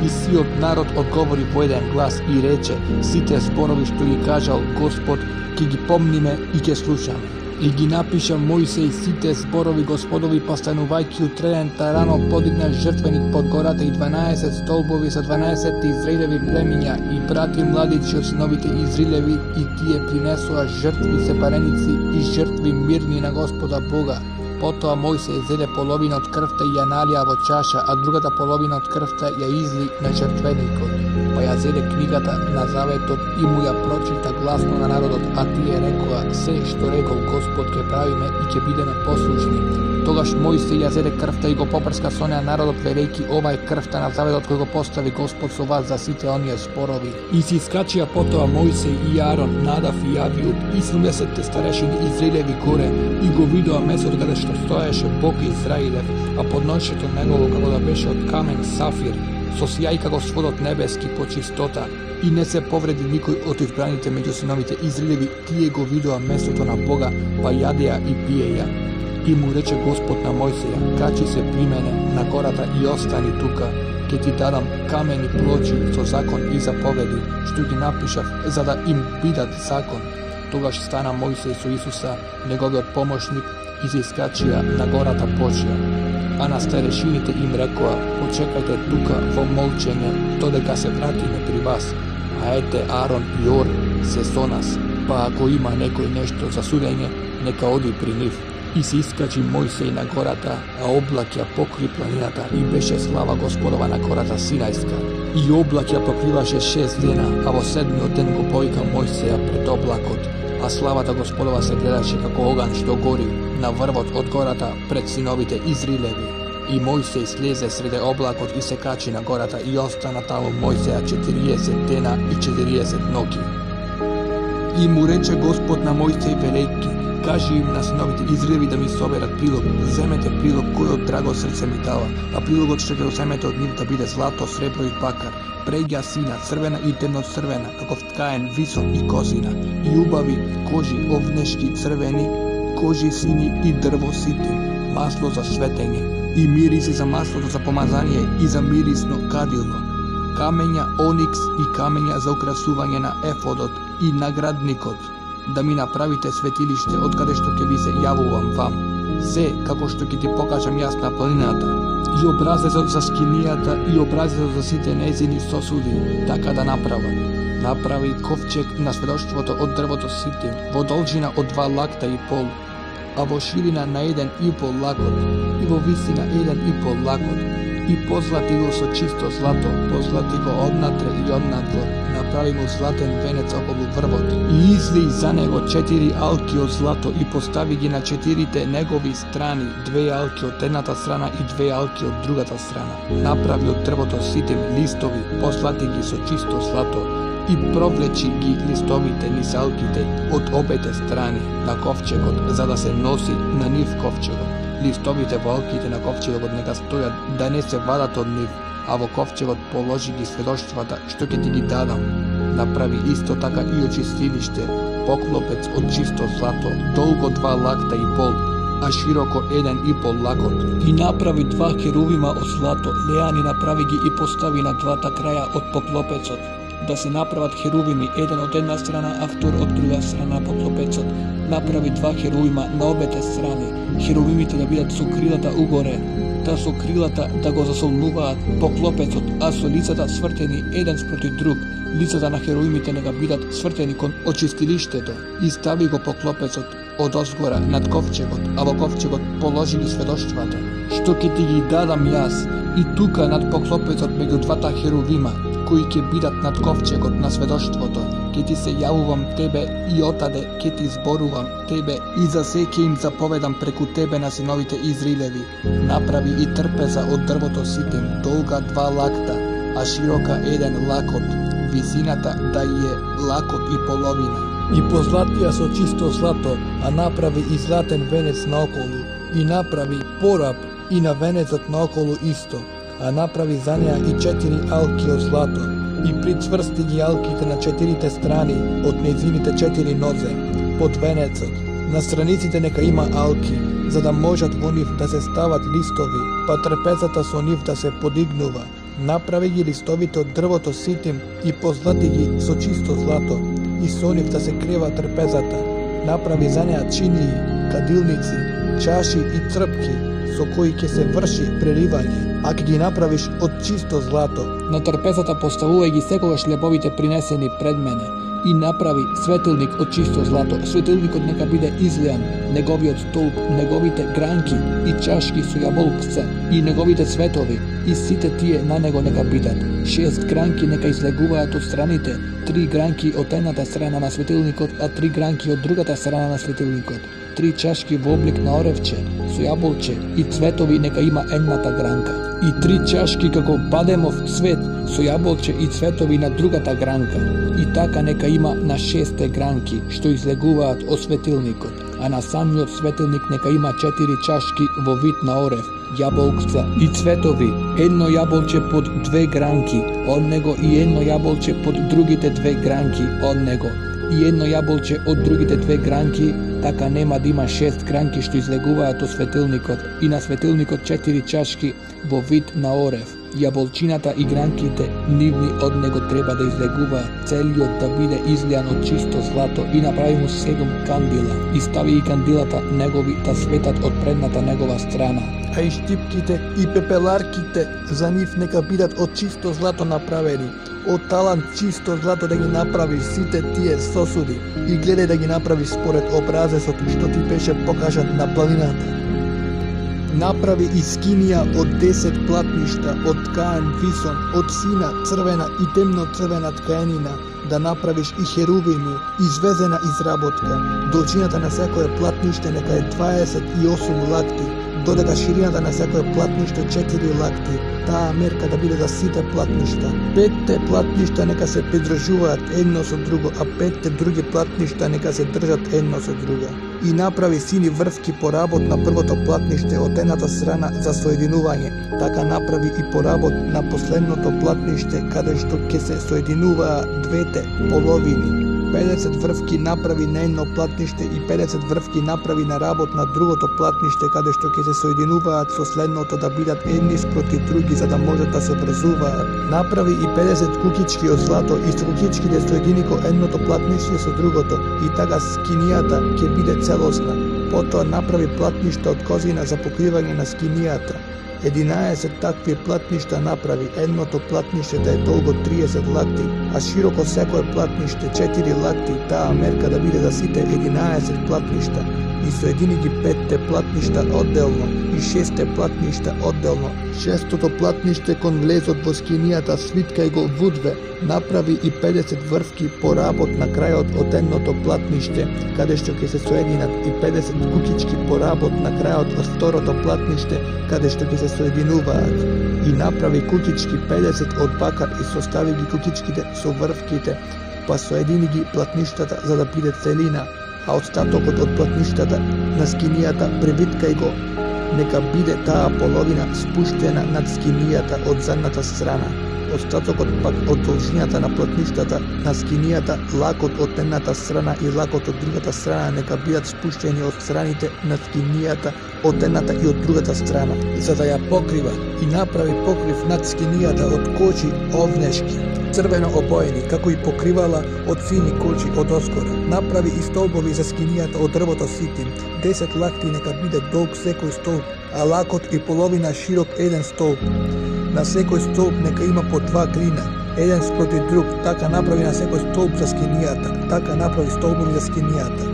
И сиот народ одговори во еден глас и рече, сите зборови што ги кажал Господ, ќе ги помниме и ќе слушаме. И ги напиша Мојсеј сите зборови Господови, постанувајќи утредента рано подигна жртвеник под гората и 12 столбови со 12 Израилеви племиња и прати младичи од синовите Израилеви и тие принесоа жртви сепареници и жртви мирни на Господа Бога. Потоа Мојсеј зеде половина од крвта и ја налија во чаша, а другата половина од крвта ја изли на жртвеникот. Па ја зеде книгата на заветот и му ја прочита гласно на народот, а тие рекоа, се што рекол Господ ќе правиме и ќе бидеме послушни. Тогаш Мојсеј ја зеде крвта и го попрска со неа народот, велејки, ова е крвта на заветот кој го постави Господ со вас за сите оние спорови. И си искачија потоа Мојсеј и Арон, Надав и Авиуд и 70 старешини Израилеви горе и го видоа месот каде што стоеше Бог Израилев, а подношето негово како да беше од камен сафир, со сјај како сводот небески по чистота, и не се повреди никој од избраните меѓу синовите Израилеви, тие го видоа местото на Бога, па јадеа и пиеја. И му рече Господ на Мојсеја, качи се при мене на гората и остани тука, ќе ти дадам камени плочи со закон и заповеди, што ги напишав, за да им бидат закон. Тогаш стана Мојсеј со Исуса, неговиот помошник, и се искачија на гората Божја. А на старешините им рекоа, почекајте тука во молчење, додека се вратиме при вас. А ете Арон и Ор се со нас, па ако има некој нешто за судење, нека оди при нив. И се искачи Мојсеј на гората, а облак ја покри планината и беше слава Господова на гората Синајска. И облак ја покриваше 6 дена, а во 7-миот ден го поика Мојсеја пред облакот, а славата Господова се гледаше како оган што гори на врвот од гората пред синовите Израилеви. И Мојсеј слезе среде облакот и се качи на гората и остана таму Мојсеја 40 дена и 40 ноќи. И му рече Господ на Мојсеј, велејки, кажи им на синовите Израилеви да ми соберат прилог, земете прилог кој од драго срце ми дава, а прилогот што ќе земете од нив да биде злато, сребро и пакар, преѓа сина, црвена и темноцрвена, како ткаен, висон и козина, и убави кожи овнешки црвени, koži sini i drvo sitim, maslo za svetenje, i mirisi za maslото za pomazanje i za mirisno kadilno, kamenja oniks i kamenja za ukrasuvanje na efodot i nagradnikot, da mi napravite svetilište od kade što ke vi se javuvam vam. Se, kako što ke ti pokažem jasna planinata, i obrazecot za skinijata i obrazecot za site nezini sosudi, taka da napravi kovčeg na svedoštvoto od drvoto sitim, vo dolžina od 2 lakta i pol, a vo širina na 1,5 lakot, i vo visina 1,5 lakot, i pozlati go so čisto zlato, pozlati go odnatre i odnadlo, napravi mu zlaten venec okolo vrvot, i izlij za nego 4 alki od zlato i postavi gi na 4 negovi strani, 2 alki od jednata strana i 2 alki od drugata strana. Napravi od drvoto sitim listovi, poslati gi so čisto zlato, i provleči gi listovite nisalkite od obete strani na kovčegot, za da se nosi na niv kovčegot. Listovite volkite na kovčegot neka stoja, da ne se vadat od niv, a vo kovčegot položi gi svedoštvata, što ke ti gi dadam. Napravi isto taka i očistilište, poklopec od čisto zlato, dolgo 2 lakta i pol, a široko 1,5 lakot. I napravi 2 heruvima od zlato, leani napravi gi i postavi na 2 kraja od poklopecot, da se napravat heruvimi, jedan od jedna strana, a vtor od druga strana poklopecot. Napravi 2 heruvima na obete strane, heruvimite da bidat su krilata ugore, da su krilata da go zasolnuvaat poklopecot, a su licata svrteni jedan sproti drug, licata na heruvimite neka bidat svrteni kon očistilišteto, i stavi go poklopecot od ozgora nad kovčegot, a vo kovčegot položi gi svedoštvata, što ke ti gi dadam jas, i tuka nad poklopecot među 2 heruvima, koji ke bidat nad kovčegot na svedoštvoto, ke ti se javuvam tebe i otade ke ti zboruvam tebe i za se ke im zapovedam preku tebe na sinovite Izraelevi. Napravi i trpeza od drvoto sitim, dolga 2 lakta, a široka 1 lakot, visinata da je lakot i polovina. I pozlatija so čisto zlato, a napravi i zlaten venec naokolu, i napravi porab i na venecot naokolu isto, a napravi za nja i 4 alki od zlato, i pricvrsti gi alkite na 4 strani od nezinite 4 noze, pod venecot. Na stranicite neka ima alki, za da možat vo niv da se stavat listovi, pa trpezata so niv da se podignuva. Napravi gi listovite od drvoto sitim i pozlati gi so čisto zlato, i so niv da se kreva trpezata. Napravi za nja činiji, kadilnici, čaši i crpki, so koji ke se vrši prerivanje, ak gi napraviš od čisto zlato. Na trpezata postavuj gi sekogaš ljubovite prineseni pred mene, i napravi svetilnik od čisto zlato. Svetilnikot neka bide izlijan, negovi od stolp, negovite granki i čaški su jabolkca, i negovite cvetovi, i site tije na nego neka bidat. 6 granki neka izleguvajat od stranite, 3 granki od jednata strana na svetilnikot, a 3 granki od drugata strana na svetilnikot. 3 čaški v oblik na orevče, su jabolče, i cvetovi neka ima jednata granka. I 3 čaški kako bademov cvet, su jabolče i cvetovi na drugata granka. I taka neka ima na 6 granki, što izleguvaat o svetilnikot. A na samljot svetilnik neka ima 4 čaški vo vid na orev, jabolkca i cvetovi, jedno jabolče pod 2 granki od nego i jedno jabolče pod drugite 2 granki od nego. I jedno jabolče od drugite 2 granki, taka nema da ima 6 granki što izleguvaat o svetilnikot, i na svetilnikot 4 čaški vo vid na orev. Jabolčinata i grankite nivni od nego treba da izleguva celiot da bide izlijano čisto zlato, i napravi mu 7 kandila, i stavi i kandilata negovi da svetat od prednata negova strana. A i štipkite i pepelarkite za njih neka bidat od čisto zlato napraveni, od talant čisto zlato da gi napraviš site tije sosudi, i gledaj da gi napraviš spored obrazecot što ti beše pokažan na planinata. Napravi i skinija od 10 platništa, od tkajan vison, od sina crvena i temno crvena tkanina, da napraviš i heruvimi, izvezena iz rabotka. Dolčinata na sjakoje platnište neka je 28 lakti, dodega širinata na sjakoje platnište 4 lakti, ta merka da bide za site platništa. 5 platništa neka se pridružuvat jedno so drugo, a 5 drugi platništa neka se držat jedno so druga. I napravi sini vrfki porabot na prvoto platnište od jednata strana za sojedinuvanje, taka napravi i porabot na poslednoto platnište kada što ke se sojedinuva 2 polovini. 50 vrvki napravi na jedno platnište i 50 vrvki napravi na rabot na drugoto platnište, kada što će se sojedinuvati so sledното da bidat jedni sproti drugi, za da može da se vrzuvat. Napravi i 50 kukički od zlato, isto kukički da sojediniko jednoto platnište so drugoto, i taga skinijata će bide celosna. Potom napravi platništa od kozina za pokrivanje na skinijata. 11 takvih platništa napravi, jednoto platnište da je dolgo 30 lakti, a široko seko je platnište 4 lakti, ta merka da bide da site 11 platništa, i sojedinigi 5 platništa oddelno i 6 platništa oddelno. 6. platnište kon vlez od voskinijata svitka i go vudve napravi i 50 vrvki porabot na kraju od jednoto platnište, kada što će se sojedinat, i 50 kukički porabot na kraju od storoto platnište, kada što će se sojedinovat. I napravi kukički 50 od bakar i sostavi gi kukičkite so vrvkite, pa sojedinigi platništata za da bide celina, a ostatok od platništata na skinijata privitkaj go, neka bide ta polovina spuštena nad skinijata od zadnata strana. Ostatok pak od dolžinjata na platništata na skinijata, lakot od jednata strana i lakot od drugata strana neka bidat spušteni od stranite na skinijata od jednata i od drugata strana. Zada ja pokriva i napravi pokriv nad skinijata od koči ovneški, crveno obojeni, kako i pokrivala od sini koči od oskora. Napravi i stolbovi za skinijata od drvoto sitim, 10 lakti neka bide dolg sekoj stolb, a lakot i polovina širok jedan stolb. Na sekoj stolb neka ima po 2 klina, jedan sproti drug, taka napravi na sekoj stolb za skinijata, taka napravi stolbovi za skinijata.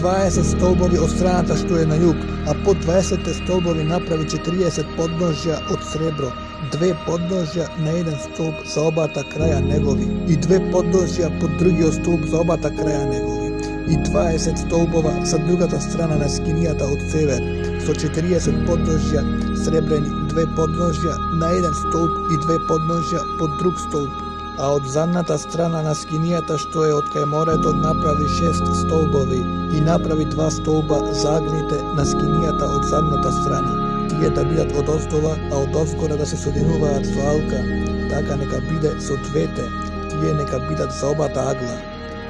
20 stolbovi od stranata što je na jug, a po 20 stolbovi napravi 40 podnožja od srebro, 2 podnožja na jedan stolb za obata kraja njegovi i 2 podnožja pod drugi stolb za obata kraja njegovi i 20 stolbova sa drugata strana na skinijata od sever, so 40 podnožja srebreni, 2 podnožja na jedan stolb i 2 podnožja pod drug stolb, a od zadnata strana na skinijata što je od kaj moreto napravi 6 stolbovi i napravi 2 stolba zagnite na skinijata od zadnata strana. Tije da bidat od ozdova, a od ozgora da se sodinuvat so alka, taka neka bide so dvete, tije neka bidat za obata agla.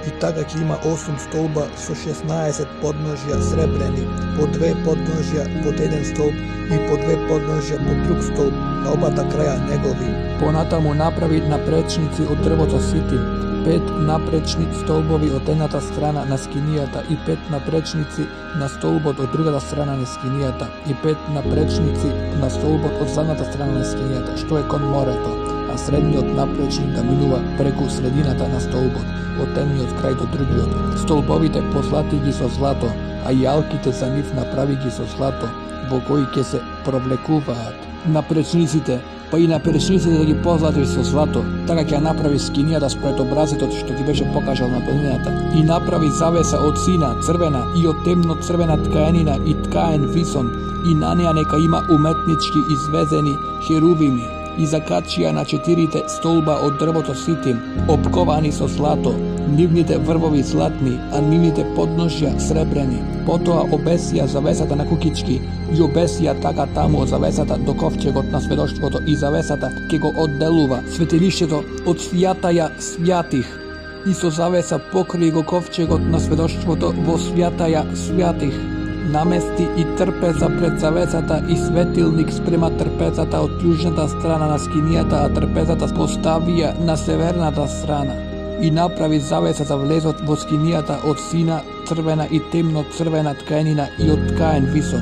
I taka će ima 8 stolba so 16 podnožja srebreni, po 2 podnožja pod jedan stolb i po 2 podnožja pod drug stolb na obata kraja njegovi. Ponatamu napravi naprečnici od drvota sitim, 5 naprečni stolbovi od jednata strana na skinijata i 5 naprečnici na stolbot od drugata strana na skinijata i 5 naprečnici na stolbot od zadnata strana na skinijata, što je kon moreto, a srednji od naprečnika minuva preku sredinata na stolbot, od temni od kraj do drugi od. Stolbovite poslati gi so zlato, a i alkite za njih napravi gi so zlato, vo koji će se provlekuvat. Naprečnicite, pa i naprečnicite da gi pozlati so zlato, taka će napravi skinijata spred obrazito što ti beše pokažal na planinata. I napravi zavesa od sina crvena i od temno crvena tkajenina i tkajen vison, i na neja neka ima umetnički izvezeni heruvimi. I zakačija na 4 stolba od drvoto sitim, opkovani so zlato, nivnite vrvovi zlatni, a nivnite podnožja srebreni. Potova obesija zavesata na kukički i obesija taka tamo zavesata do kovčegot na svedoštvoto i zavesata ke go oddeluva svetilišćeto od svjataja svjatih. I so zavesa pokrije go kovčegot na svedoštvoto vo svjataja svjatih. Namesti i trpeza pred zavesata i svetilnik sprema trpezata od južnata strana na skinijata, a trpezata postavija na severnata strana. I napravi zavesa za vlezot vo skinijata od sina crvena i temno crvena tkajenina i od tkajen vison.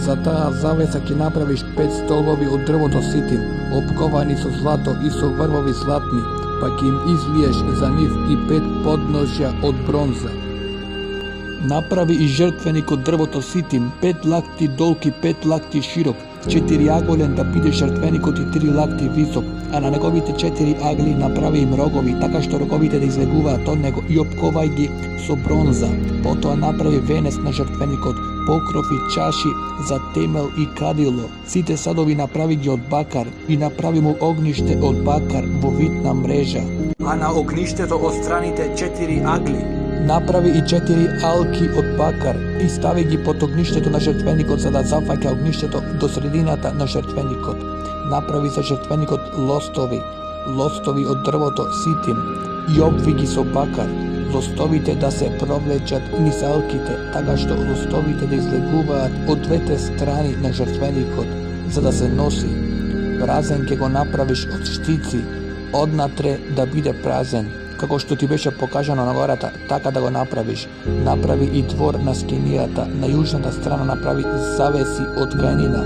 Za ta zavesa ki napraviš 5 stolbovi od drvoto sitim, opkovani so zlato i so vrvovi zlatni, pa ki im izliješ za njih i 5 podnožja od bronze. Napravi i žrtvenik od drvoto sitim, 5 lakti dolki, 5 lakti širok, 4 agoljen da bide žrtvenikot i 3 lakti visok, a na njegovite 4 agli napravi im rogovi, taka što rogovite da izleguva od nego i opkovaj gi so bronza. Potom napravi venes na žrtvenikot, pokrov i čaši za temel i kadilo. Site sadovi napravi gi od bakar i napravi mu ognište od bakar, vovitna mreža. A na ogništeto odstranite 4 agli. Napravi i 4 alki od bakar i stavi gi pod ogništeto na žrtvenikot, za da zafaka ogništeto do sredinata na žrtvenikot. Napravi za žrtvenikot lostovi od drvoto sitim i obvi gi so bakar. зоставите да се провлечат мисалките, така што зоставите да излегуваат од двете страни на жртвеникот, за да се носи. Празен ќе го направиш од штици, однатре да биде празен, како што ти беше покажано на гората, така да го направиш. Направи и двор на скинијата, на јужната страна направи завеси од каенина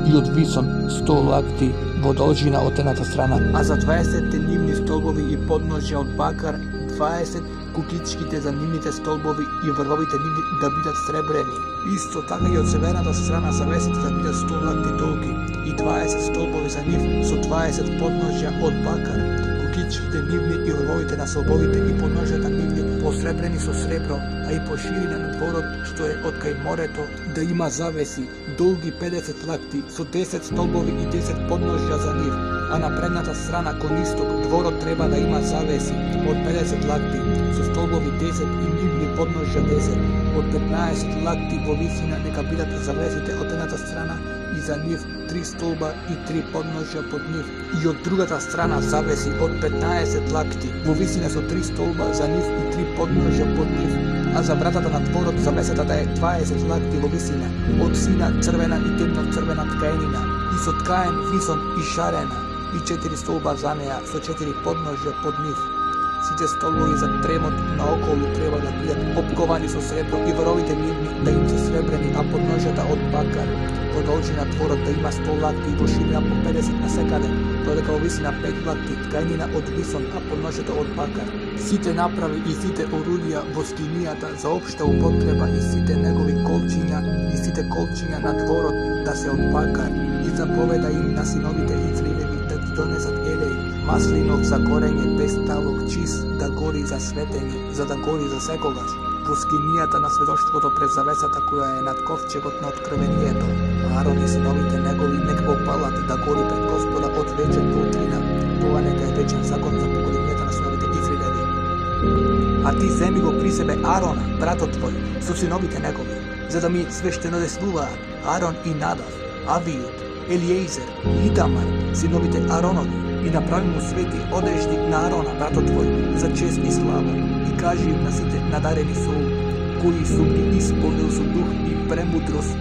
и од висон 100 лакти во должина од едната страна, а за 20 нивни столбови и подножја од бакар, 20 кукичките за нивните столбови и врвовите нивни да бидат сребрени. Исто така и од северната страна завесите да бидат 100 лакти долги и 20 столбови за нив со 20 подножја од бакар. Кукичките нивни и врвовите на столбовите и подножјата нивни посребрени со сребро, а и по ширина на дворот што е од кај морето да има завеси долги 50 лакти со 10 столбови и 10 подножја за нив, а на предната страна кон исток дворот треба да има завеси од 50 лакти со столбови 10 и нивни подножја 10, од 15 лакти во висина нека бидат завесите од едната страна и за нив 3 столба и 3 подножја под нив, и од другата страна завеси од 15 лакти во висина со 3 столба за нив и 3 подножја под нив, а за вратата на дворот завесата да е 20 лакти во висина, од сина црвена и темно црвена ткаенина, и со ткаен висон и шарена, и 4 столба за неа со 4 подножја под нив. Сите столбови за тремот наоколу треба да бидат опковани со сребро и вровите нивни да им се сребрени, а подножјата од бакар. По должина дворот да има 100 лакти и во ширина по 50 на секаде, додека во висина 5 лакти ткаенина од висон, а подножјата од бакар. Сите направи и сите орудија во скинијата за општа употреба и сите негови колчиња и сите колчиња на дворот да се од бакар, и заповеда им на синовите Израилеви да ги донесат елеј, маслинов за горење без талог чист да гори за светење, за да гори за секогаш. Во скинијата на сведоштвото пред завесата која е над ковчегот на откровението, Аарон и синовите негови нека го палат да гори пред Господа од вечер до утрина. Тоа нека е вечен закон за поколенијата на синовите Израилеви. А ти земи го при себе Аарона, братот твој, со синовите негови, за да ми свештенодесвуваат Аарон и Надав, Авијуд, Елиезер и Итамар, синовите Ааронови, и направи му свети одежди на Аарона, братот твој, за чест и слава, и кажи им на сите надарени со ум, кои сум ги исполнил со дух и премудрост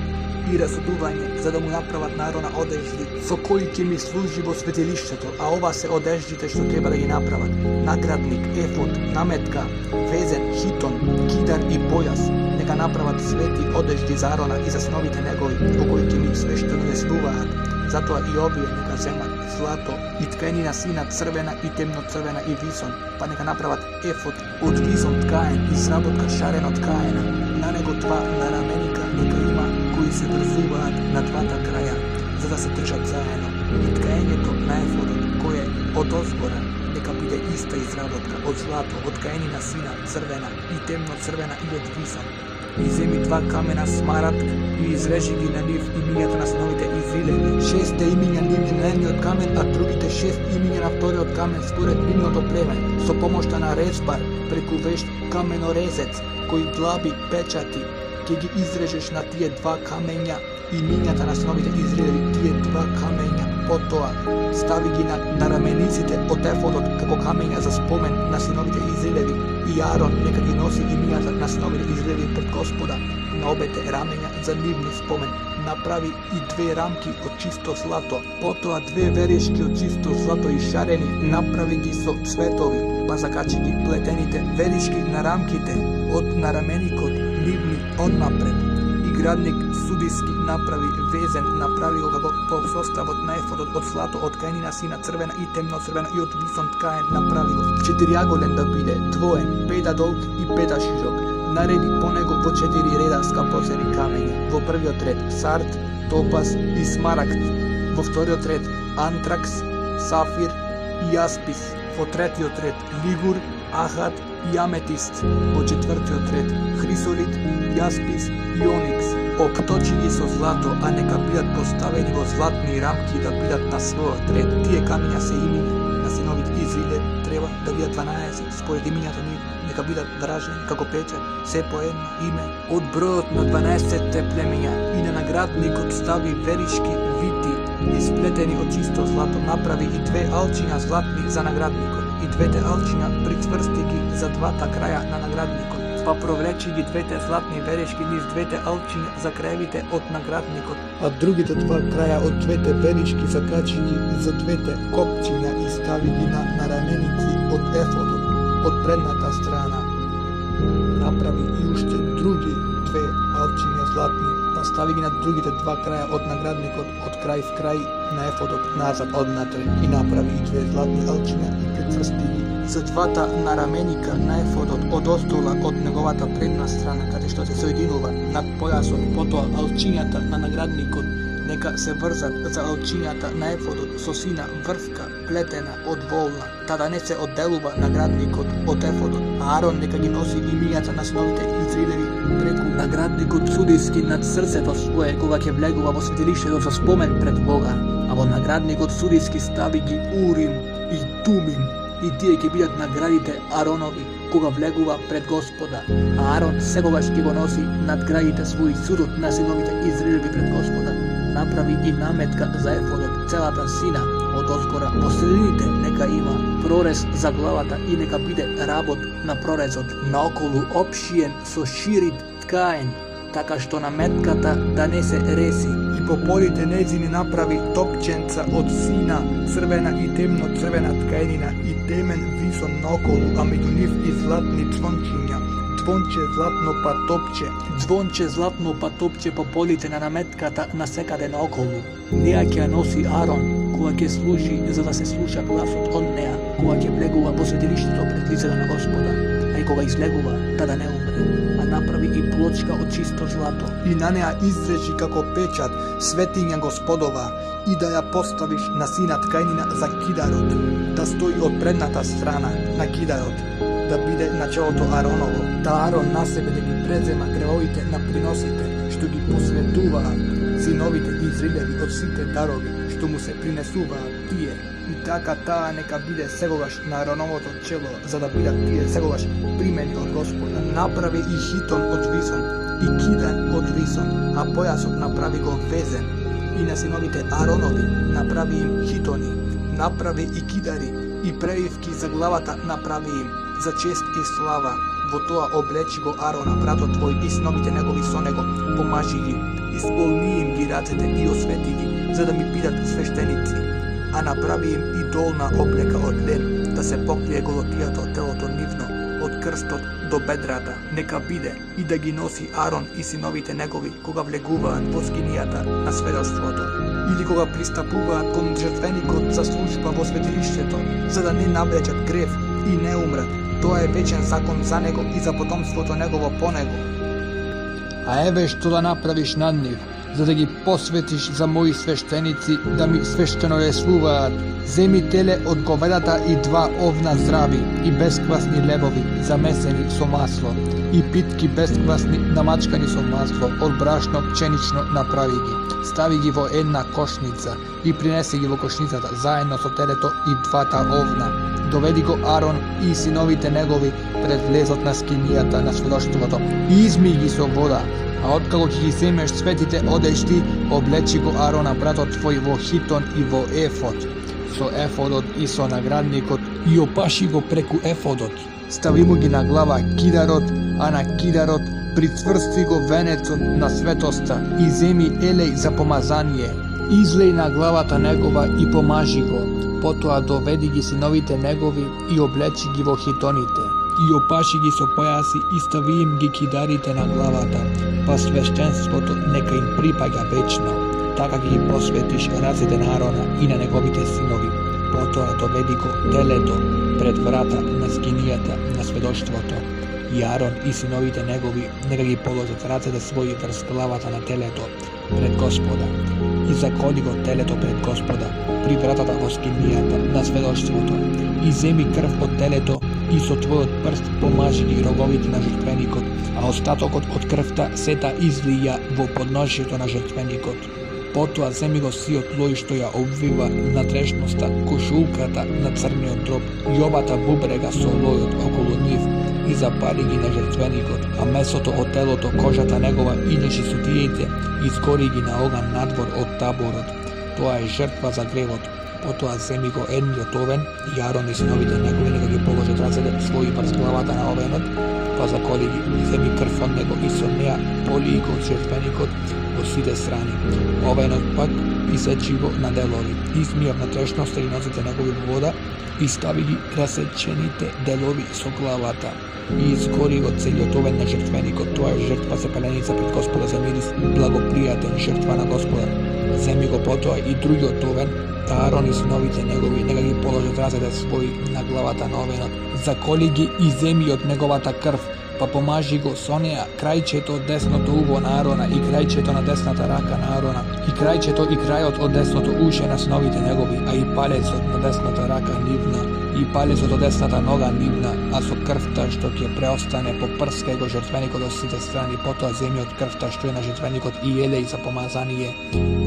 и разсудување, за да му направат на Аарона одежди со кои ќе ми служи во светилиштето, а ова се одеждите што треба да ги направат: наградник, ефод, наметка, везен, хитон, кидар и појас. Нека направат свети одежди за Аарона и за синовите негови, во кои ќе ми свештенодесвуваат. Затоа и овие нека земат злато и ткаенина сина црвена и темно црвена и висон, па нека направат ефод од висон ткаен и сработка шарено ткаена. На него 2 нараменика нека има кои се врзуваат на двата краја, за да се држат заедно. И ткаењето на ефодот кој е од озгора нека биде иста изработка од злато, од ткаенина сина црвена и темно црвена и од висон. И земи 2 камена смарат и изрежи ги на нив имињата на синовите Израилеви. 6 имиња нивни на едниот камен, а другите 6 имиња на вториот камен според нивното племе, со помошта на резбар преку вешт каменорезец, кој длаби печати, ќе ги изрежеш на тие 2 камења имињата на синовите Израилеви, тие 2 камења. Потоа стави ги на рамениците од ефодот како камења за спомен на синовите Израилеви, и Аарон нека ги носи имињата на синовите Израилеви пред Господа на обете рамења за нивни спомен. Направи и 2 рамки од чисто злато, потоа 2 веришки од чисто злато и шарени, направи ги со цветови, па закачи ги плетените веришки на рамките од нараменикот нивни однапред. И градник судиски направи везен, направи го како по составот на ефодот од злато, од ткаенина сина црвена и темно црвена и од висон ткаен, направи го 4-аголен да биде, двоен, 5 долг и 5 широк. Нареди по него во 4 реда скапоцени камења. Во првиот ред сард, топаз и смарагд, во вториот ред антракс, сафир и јаспис, во третиот ред лигур, ахат и аметист, во четвртиот ред хрисолит, јаспис и оникс. Обточи ги со злато, а нека бидат поставени во златни рамки да бидат на својот ред. Тие камења се имиња на синовите Израиле, треба да бидат 12, според имињата нив нека бидат вражени како печат, се по едно име. Од бројот на 12 племења и на наградникот стави веришки вити, исплетени од чисто злато, направи и 2 алчиња златни за наградникот. и двете алчиња прицврсти ги за двата краја на наградникот, па провлечи ги двете златни верешки низ двете алчиња за краевите од наградникот, а другите два краја од двете веришки закачи ги за двете копчиња и стави ги на раменици од ефодот, од предната страна. Направи и уште други две алчиња златни, па стави ги на другите два краја од наградникот, од крај в крај на ефодот, назад однатре, и направи и две златни алчиња и прицврсти ги за двата нараменика на ефодот одоздола од неговата предна страна, каде што се соединува над појасот, потоа алчињата на наградникот нека се врзат за алчињата на ефодот со сина врвка плетена од волна, та да не се одделува наградникот од ефодот. Аарон нека ги носи имињата на синовите Израилеви преку наградникот судиски над срцето свое кога ќе влегува во светилиштето за спомен пред Бога, а во наградникот судиски стави ги Урим и Тумим, и тие ќе бидат наградите Ааронови кога влегува пред Господа. А Аарон секогаш ќе го носи надградите своји судот на синовите Израилеви пред Господа. Направи и наметка за ефодот, целата сина од озгора, по средините нека има прорез за главата и нека биде работ на прорезот наоколу опшиен со ширит ткаен, така што наметката да не се реси. И по полите незини направи топченца од сина, црвена и темно црвена ткаенина и темен висон наоколу, а меѓу нив и златни цвончиња, звонче златно па топче. Звонче златно па топче по полите на наметката насекаде наоколу. Неа ќе носи Аарон кога ќе служи за да се слуша гласот од неа, кога ќе влегува во светилиштето пред лицето на Господа, а и кога излегува да не умре. А направи и плочка од чисто злато. И на неа изрежи како печат светиња Господова и да ја поставиш на сина ткаенина за кидарот, да стои од предната страна на кидарот, да биде началото Аароново, да Аарон на себе да ги презема гревовите на приносите, што ги посветуваат синовите Израилеви од сите дарови, што му се принесуваат тие. И така таа нека биде секогаш на Аароновото чело, за да бидат тие секогаш примени од Господа. Направи и хитон од висон, и кидан од висон, а појасот направи го везен. И на синовите Ааронови направи им хитони, направи и кидари, и преивки за главата направи им, за чест и слава. Во тоа облечи го Аарона, братот твој, и синовите негови со него, помажи ги, исполни им ги рацете и освети ги, за да ми бидат свештеници. А направи им и долна облека од лен, да се покрие голотијато телото нивно, од крстот до бедрата, нека биде и да ги носи Аарон и синовите негови кога влегуваат во скинијата на сведоштвото, или кога пристапуваат кон жртвеникот за служба во светилиштето, за да не навлечат грев и не умрат. Тоа е вечен закон за него и за потомството негово по него. А еве што да направиш над нив, за да ги посветиш за мои свештеници да ми свештено реслуваат. Земи теле од говедата и 2 овна здрави и бесквасни лебови замесени со масло и питки бесквасни намачкани со масло од брашно пченично направи ги. Стави ги во една кошница и принеси ги во кошницата заедно со телето и 2 овна. Доведи го Аарон и синовите негови пред влезот на скинијата на сведоштвото и изми ги со вода. А откако ќе ги земеш светите одежди, облечи го Аарона братот твој во хитон и во ефод, со ефодот и со наградникот, и опаши го преку ефодот. Стави му ги на глава кидарот, а на кидарот прицврсти го венецот на светоста и земи елеј за помазание. Излеј на главата негова и помажи го. Потоа доведи ги синовите негови и облечи ги во хитоните. И опаши ги со појаси и стави им ги кидарите на главата, па свештенството нека им припаѓа вечно. Така ги посветиш рацете на Аарона и на неговите синови. Потоа доведи го телето пред врата на скинијата на сведоштвото. И Аарон и синовите негови нека ги положат рацете своји врз главата на телето пред Господа. И заколи го телето пред Господа при вратата во скинијата на сведоштвото. И земи крв од телето и со твојот прст помажи ги роговите на жртвеникот, а остатокот од крвта сета излија во подношјето на жртвеникот. Потоа земи го сиот лој што ја обвива натрешноста, кошулката на црниот дроб и обата бубрега со лојот околу нив и запали ги на жртвеникот, а месото од телото, кожата негова и нечистотиите изгори ги на оган надвор од таборот. Тоа е жртва за гревот, Потоа земи го едниот овен и Арон и синовите негови нека ги положат рацете своји врз главата на овенот, па заколи ги, земи крв од него и со неа полии го жртвеникот во сите страни. Овенот пак исечи го на делови, измија внатрешноста и нозите негови во вода и стави ги расечените делови со главата и изгори го целиот овен на жртвеникот. Тоа е жртва за паленица пред Господа за мирис, благопријатен жртва на Господа. Земи го потоа и другиот овен, Арон и синовите негови нека ги положат рацете своји на главата на овенот, заколи ги и земи од неговата крв, па помажи го со неа крајчето од десното уво на Арона и крајчето на десната рака на Арона и крајчето и крајот од десното уше на синовите негови, а и палецот на десната рака нивна и палецот од десната нога нивна, а со крвта што ќе преостане попрскај го жртвеникот од сите страни. Потоа земи од крвта што е на жртвеникот и елеј за помазание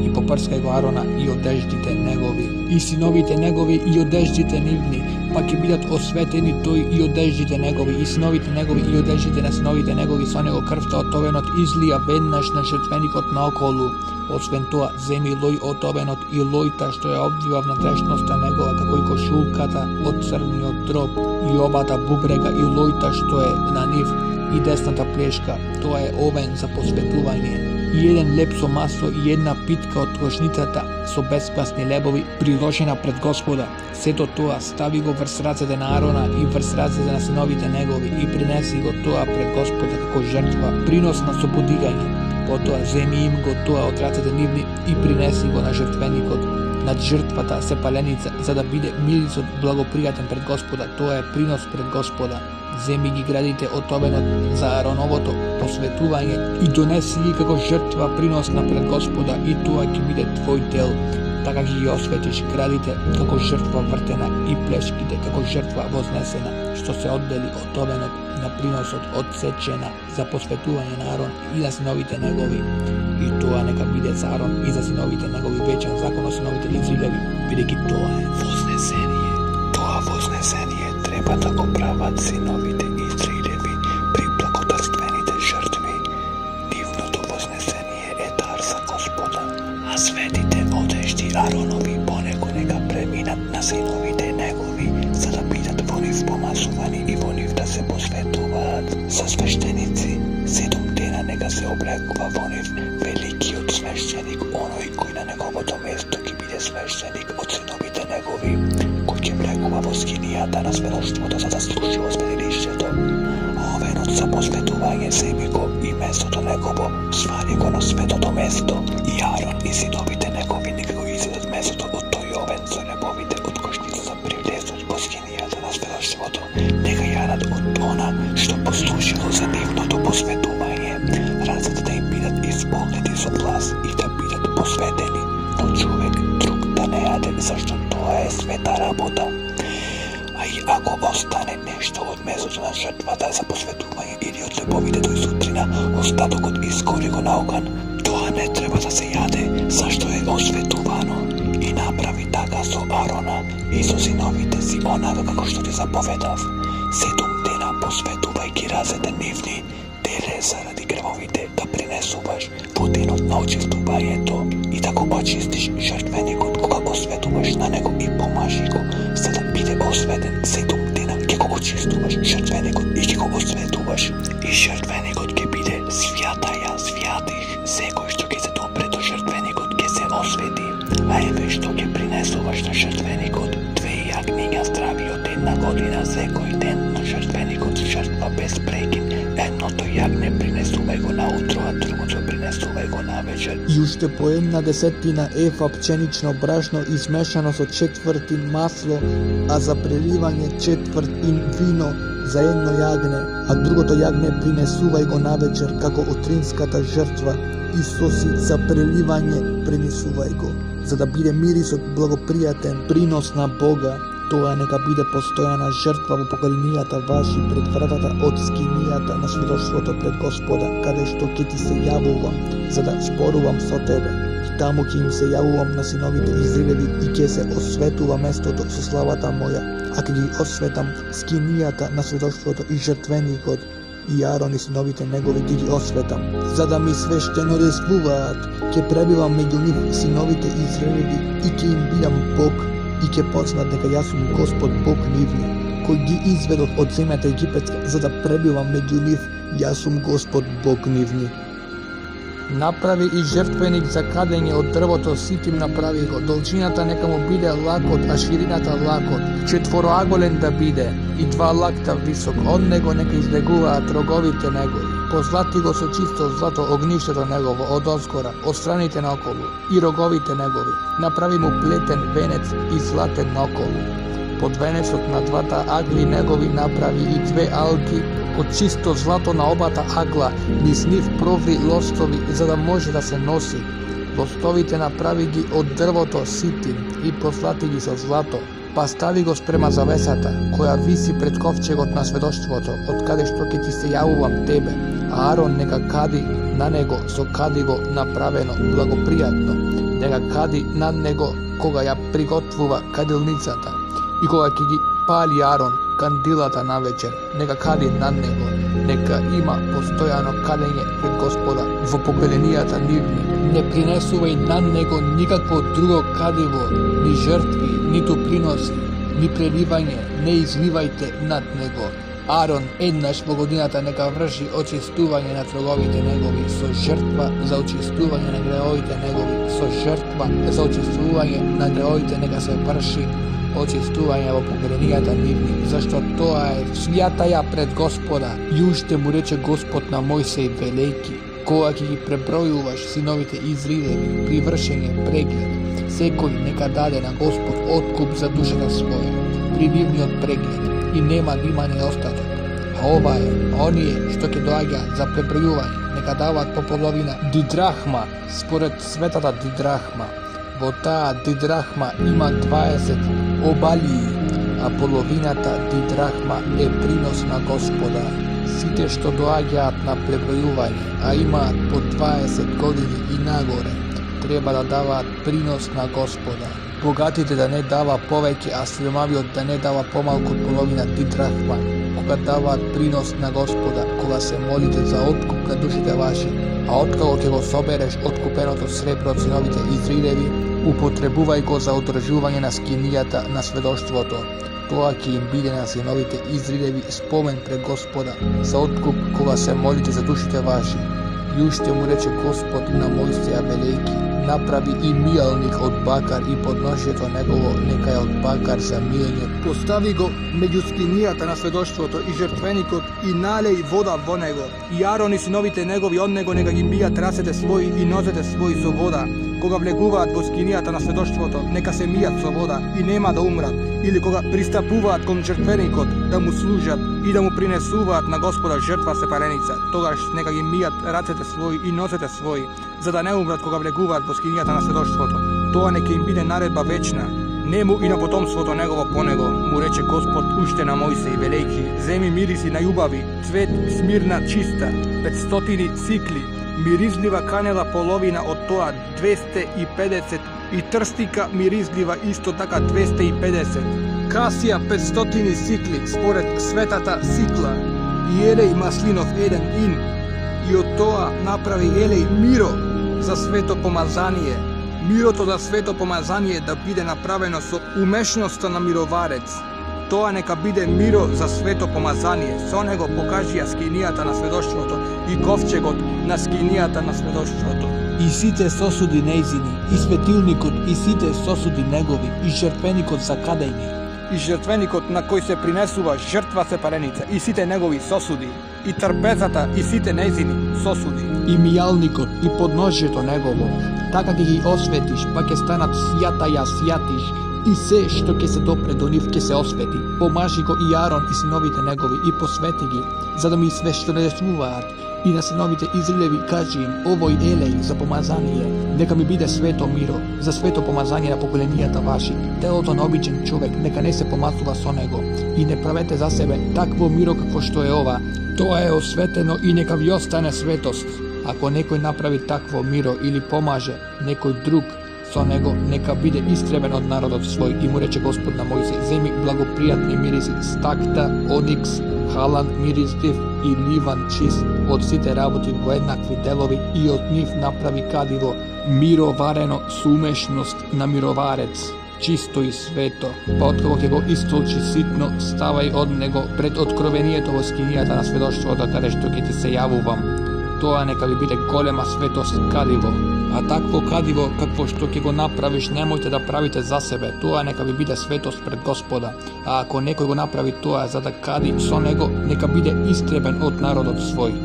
и попрскај го Арона и одеждите негови и синовите негови и одеждите нивни, па ќе бидат осветени тој и одеждите негови и синовите негови и одеждите на синовите негови, со него крвта од овенот излија веднаш на жртвеникот наоколу. Освен тоа, земи лој од овенот и лојта што ја обвива внатрешноста негова, како и кошулката од црниот дроб и обата бубрега и лојта што е на нив и десната плешка, тоа е овен за посветување. И еден леп со масло и една питка од кошницата со беспасни лебови приложена пред Господа. Сето тоа стави го врз рацете на Арона и врз рацете на синовите негови и принеси го тоа пред Господа како жртва, принос на собудигање. Потоа земи им го тоа од рацете нивни и принеси го на жртвеникот над жртвата се паленица, за да биде мирисот благопријатен пред Господа. Тоа е принос пред Господа. Земи ги градите од овенот за Ароновото посветување и донеси ги како жртва приносна пред Господа и тоа ќе биде твој дел. Така ги осветиш градите како жртва вртена и плешките како жртва вознесена, што се оддели од овенот на приносот одсечена за посветување на Арон и на синовите негови. И тоа нека биде за Арон и за синовите негови вечен закон од синовите Израилеви, бидејќи тоа е вознесение. Тоа вознесение треба да го прават синовите Израилеви при благодарствените жртви. Нивното вознесение е дар за Господа, а светите одежди Аронови по него нека преминат на синовите негови, за да бидат во нив помазувани и во нив да се посветуваат за свештеници. 7 дена нека се облекува во нив великиот свештеник, оној кој на неговото место ќе биде свештеник од синовите негови, кој ќе влегува во скинијата на сведоштвото за да служи во светилиштето. Овенот за посветување земи го и местото негово, свали го на светото место, и Арон и синовите негови нека го изедат местото од тој овен со лебовите од кошницата при влезот во скинијата на сведоштвото. Нека јадат од она што послужило за нивното посветување. Рацете да им бидат исполнети со глас и да бидат посветени, но човек друг да не јаде, зашто тоа е света работа. А и ако остане нешто од месото на жртвата за посветување или од лебовите тој сутрина, остатокот изгори го на оган, тоа не треба да се јаде, зашто е осветувано. И направи така со Арона и со синовите си онака како што ти заповедав. 7 дена посветувај ги рацете нивни, теле заради гревовите да принесуваш во денот на очистувањето и да го очистиш жртвеникот кога осветуваш на него и помажи го, за да биде осветен. 7 дена ќе го очистуваш жртвеникот и ќе го осветуваш и жртвеникот ќе биде свјатаја свјатих. Секој што ќе се допре до жртвеникот ќе се освети. А еве што ќе принесуваш на жртвеникот: 2 јагниња здрави од 1 година секој ден на жртвеникот, жртва без прекин. Едното јагне принесувај го наутро, а другото принесувај го навечер. И уште по 1/10 ефа пченично брашно измешано со 1/4 масло, а за преливање 1/4 вино за едно јагне, а другото јагне принесувај го навечер како утринската жртва и соси за преливање принесувај го, за да биде мирисот благопријатен принос на Бога. Тоа нека биде постојана жртва во поколенијата ваши пред вратата од скинијата на свидоштвото пред Господа, каде што ќе ти се јавувам, за да спорувам со тебе. И таму ќе им се јавувам на синовите Израилеви и ќе се осветува местото со славата моја, а ќе ги осветам скинијата на свидоштвото и жртвеникот, и Арон и синовите негови ќе ги осветам, за да ми свештено действуваат. Ќе пребивам меѓу нив синовите Израилеви и ќе им бидам Бог, и ќе познат дека јас сум Господ Бог нивни, кој ги изведов од земјата египетска, за да пребивам меѓу нив, јас сум Господ Бог нивни. Направи и жртвеник за кадење од дрвото ситим направи го, должината нека му биде лакот, а ширината лакот, четвороаголен да биде и 2 лакта висок, од него нека излегуваат роговите негови. Позлати го со чисто злато огништето негово од озгора, од страните наоколу и роговите негови. Направи му плетен венец и златен наоколу. Под венецот на 2 агли негови направи и 2 алги од чисто злато на обата агла, низ нив проври лостови, за да може да се носи. Лостовите направи ги од дрвото ситим и позлати ги со злато, па стави го спрема завесата, која виси пред ковчегот на сведоштвото, од каде што ќе ти се јавувам тебе, а Арон нека кади на него со кадиво направено благопријатно, нека кади на него кога ја приготвува кадилницата, и кога ќе ги пали Арон кандилата навечер, нека кади над него, нека има постојано кадење пред Господа во поколенијата нивни. Не принесувај над него никакво друго кадиво, ни жртви, ниту приноси, ни преливање, не изливајте над него. Арон еднаш во годината нека врши очистување на троговите негови со жртва за очистување на греовите негови, со жртва за очистување на греовите нека се врши очистување во поколенијата нивни, зашто тоа е свјатаја пред Господа. И уште му рече Господ на Мојсеј велејки, кога ќе ги пребројуваш синовите Израилеви при вршење преглед, секој нека даде на Господ откуп за душата своја при нивниот преглед и нема да има неостаток. А ова е, оние што ќе доаѓа за пребројување нека дават по половина дидрахма според светата дидрахма. Во таа дидрахма има 20 обалии, а половината дидрахма е принос на Господа. Сите што доаѓаат на пребројување, а имаат по 20 години и нагоре, треба да даваат принос на Господа. Богатите да не дава повеќе, а сиромавиот да не дава помалку од половина дидрахма, кога даваат принос на Господа, кога се молите за откуп на душите ваши, а откако ќе го собереш откупеното сребро од синовите Израилеви, употребувај го за одржување на скинијата на сведоштвото. Тоа ќе им биде на синовите Израилеви спомен пред Господа за откуп кога се молите за душите ваши. И уште му рече Господ на Мојсеја велејки, направи и мијалник од бакар и подношјето негово нека е од бакар за миење. Постави го меѓу скинијата на сведоштвото и жртвеникот и налеј вода во него. И Арон и синовите негови од него нека ги бијат рацете своји и нозете своји со вода. Кога влегуваат во скинијата на сведоштвото, нека се мијат со вода и нема да умрат. Или кога пристапуваат кон жртвеникот да му служат и да му принесуваат на Господа жртва сепареница, тогаш нека ги мијат рацете своји и нозете своји, за да не умрат кога влегуваат во скинијата на сведоштвото. Тоа нека им биде наредба вечна. Нему и на потомството негово по него, му рече Господ уште на Мојсеј велејки, земи мириси најубави, цвет смирна чиста, 500 сикли, миризлива канела половина од тоа 250 и трстика миризлива исто така 250. Касија 500 сикли според светата сикла и елеј маслинов 1 ин и од тоа направи елеј миро за свето помазание. Мирото за свето помазание да биде направено со умешноста на мироварец. Тоа нека биде миро за свето помазание. Со него покажија скинијата на сведоштвото и ковчегот на скинијата на сведоштвото. И сите сосуди нејзини, и светилникот, и сите сосуди негови, и жртвеникот за кадење. И жртвеникот на кој се принесува жртва сепареница, и сите негови сосуди. И трпезата, и сите нејзини сосуди. И мијалникот, и подножјето негово. Така ќе ги осветиш, па ќе станат свјатаја свјатиш, и се што ќе се допре до нив ќе се освети. Помажи го и Арон и синовите негови и посвети ги, за да ми свештонесуваат. И на синовите Израилеви кажи им, овој елеј за помазание, нека ми биде свето миро, за свето помазание на поколенијата ваши. Телото на обичен човек нека не се помазува со него. И не правете за себе такво миро какво што е ова. Тоа е осветено и нека ви остане светост. Ако некој направи такво миро или помаже некој друг со него, нека биде истребен од народот свој. И му рече Господ на Мојсеј, земи благопријатни мириси, стакта, оникс, халан, мирислив и ливан чист, од сите работи во еднакви делови и од нив направи кадиво, миро варено со умешност на мироварец. čisto i sveto, pa откако ќе го истолчи ситно, ставај од него пред откровението во скинијата на сведоштвото, каде што ќе ти се јавувам. Тоа нека ви биде голема светост кадиво. А такво кадиво какво што ќе го направиш, немојте да правите за себе, тоа нека ви биде светост пред Господа. А ако некој го направи тоа за да кади со него, нека биде истребен од народот свој.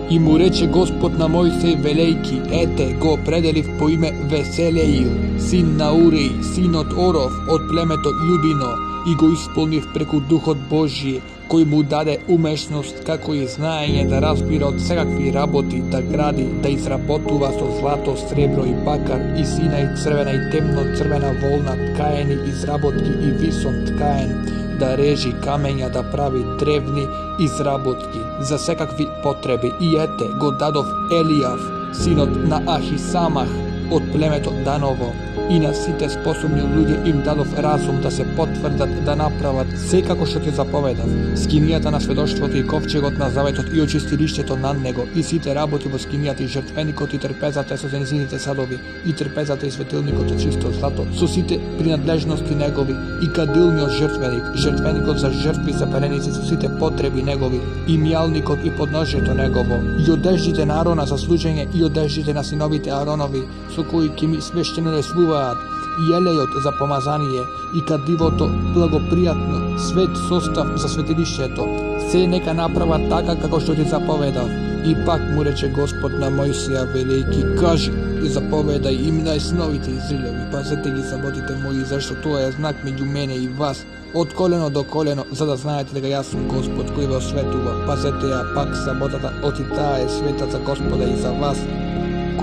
И му рече Господ на Мојсей велејки, ете, го определив по име Веселеил, син на Урей, син од Оров, од племето Јудино, и го исполнив преку Духот Божие, кој му даде умешност како и знаење да разбира од секакви работи, да гради, да изработува со злато, сребро и бакар, и сина и црвена и темно црвена волна, ткаени изработки и висон ткаен, да режи камења, да прави древни изработки за секакви потреби. И ете, го дадов Елијав, синот на Ахисамах, од племето Даново, и на сите способни луѓе им дадов разум да се потврдат да направат секако што ти заповедав, скинијата на сведоштвото и ковчегот на заветот и очистилиштето над него, и сите работи во скинијата и жртвеникот и трпезата со зенизините садови, и трпезата и светилникот од чисто злато, со сите принадлежности негови, и кадилниот жртвеник, жртвеникот за жртви за пареници со сите потреби негови, и мјалникот и подножјето негово, и одеждите на Арона за служење, и одеждите на синовите Аронови, со кои ќе ми свештеноресвуваат, и елејот за помазание, и кадивото благопријатно, свет состав за светилиштето, се нека направат така како што ти заповедав. И пак му рече Господ на Мојсија велејки, кажи и заповедај им на синовите Израилеви, пазете ги саботите мои, зашто тоа е знак меѓу мене и вас, од колено до колено, за да знаете дека јас сум Господ кој ве осветува. Пазете ја пак саботата, оти таа е света за Господа и за вас,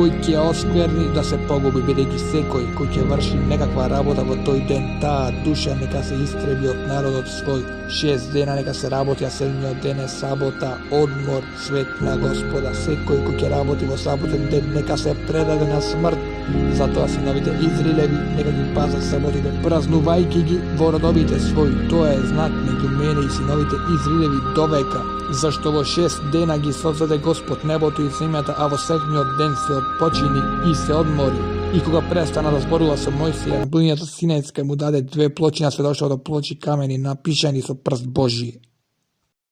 кој ќе оскверни да се погуби, бидејќи секој кој ќе врши некаква работа во тој ден, таа душа нека се истреби од народот свој. 6 дена нека се работи, а 7-миот ден е сабота, одмор, свет на Господа. Секој кој ќе работи во саботен ден нека се предаде на смрт. Затоа синовите Израилеви нека ги пазат саботите, празнувајќи ги во родовите своји. Тоа е знак меѓу мене и синовите Израилеви довека, зашто во 6 дена ги создаде Господ небото и земјата, а во 7-миот ден се отпочини и се одмори. И кога престана да зборува со Мојсија, на планината Синајска му даде 2 плочи на сведоштвото, плочи камени напишани со прст Божие.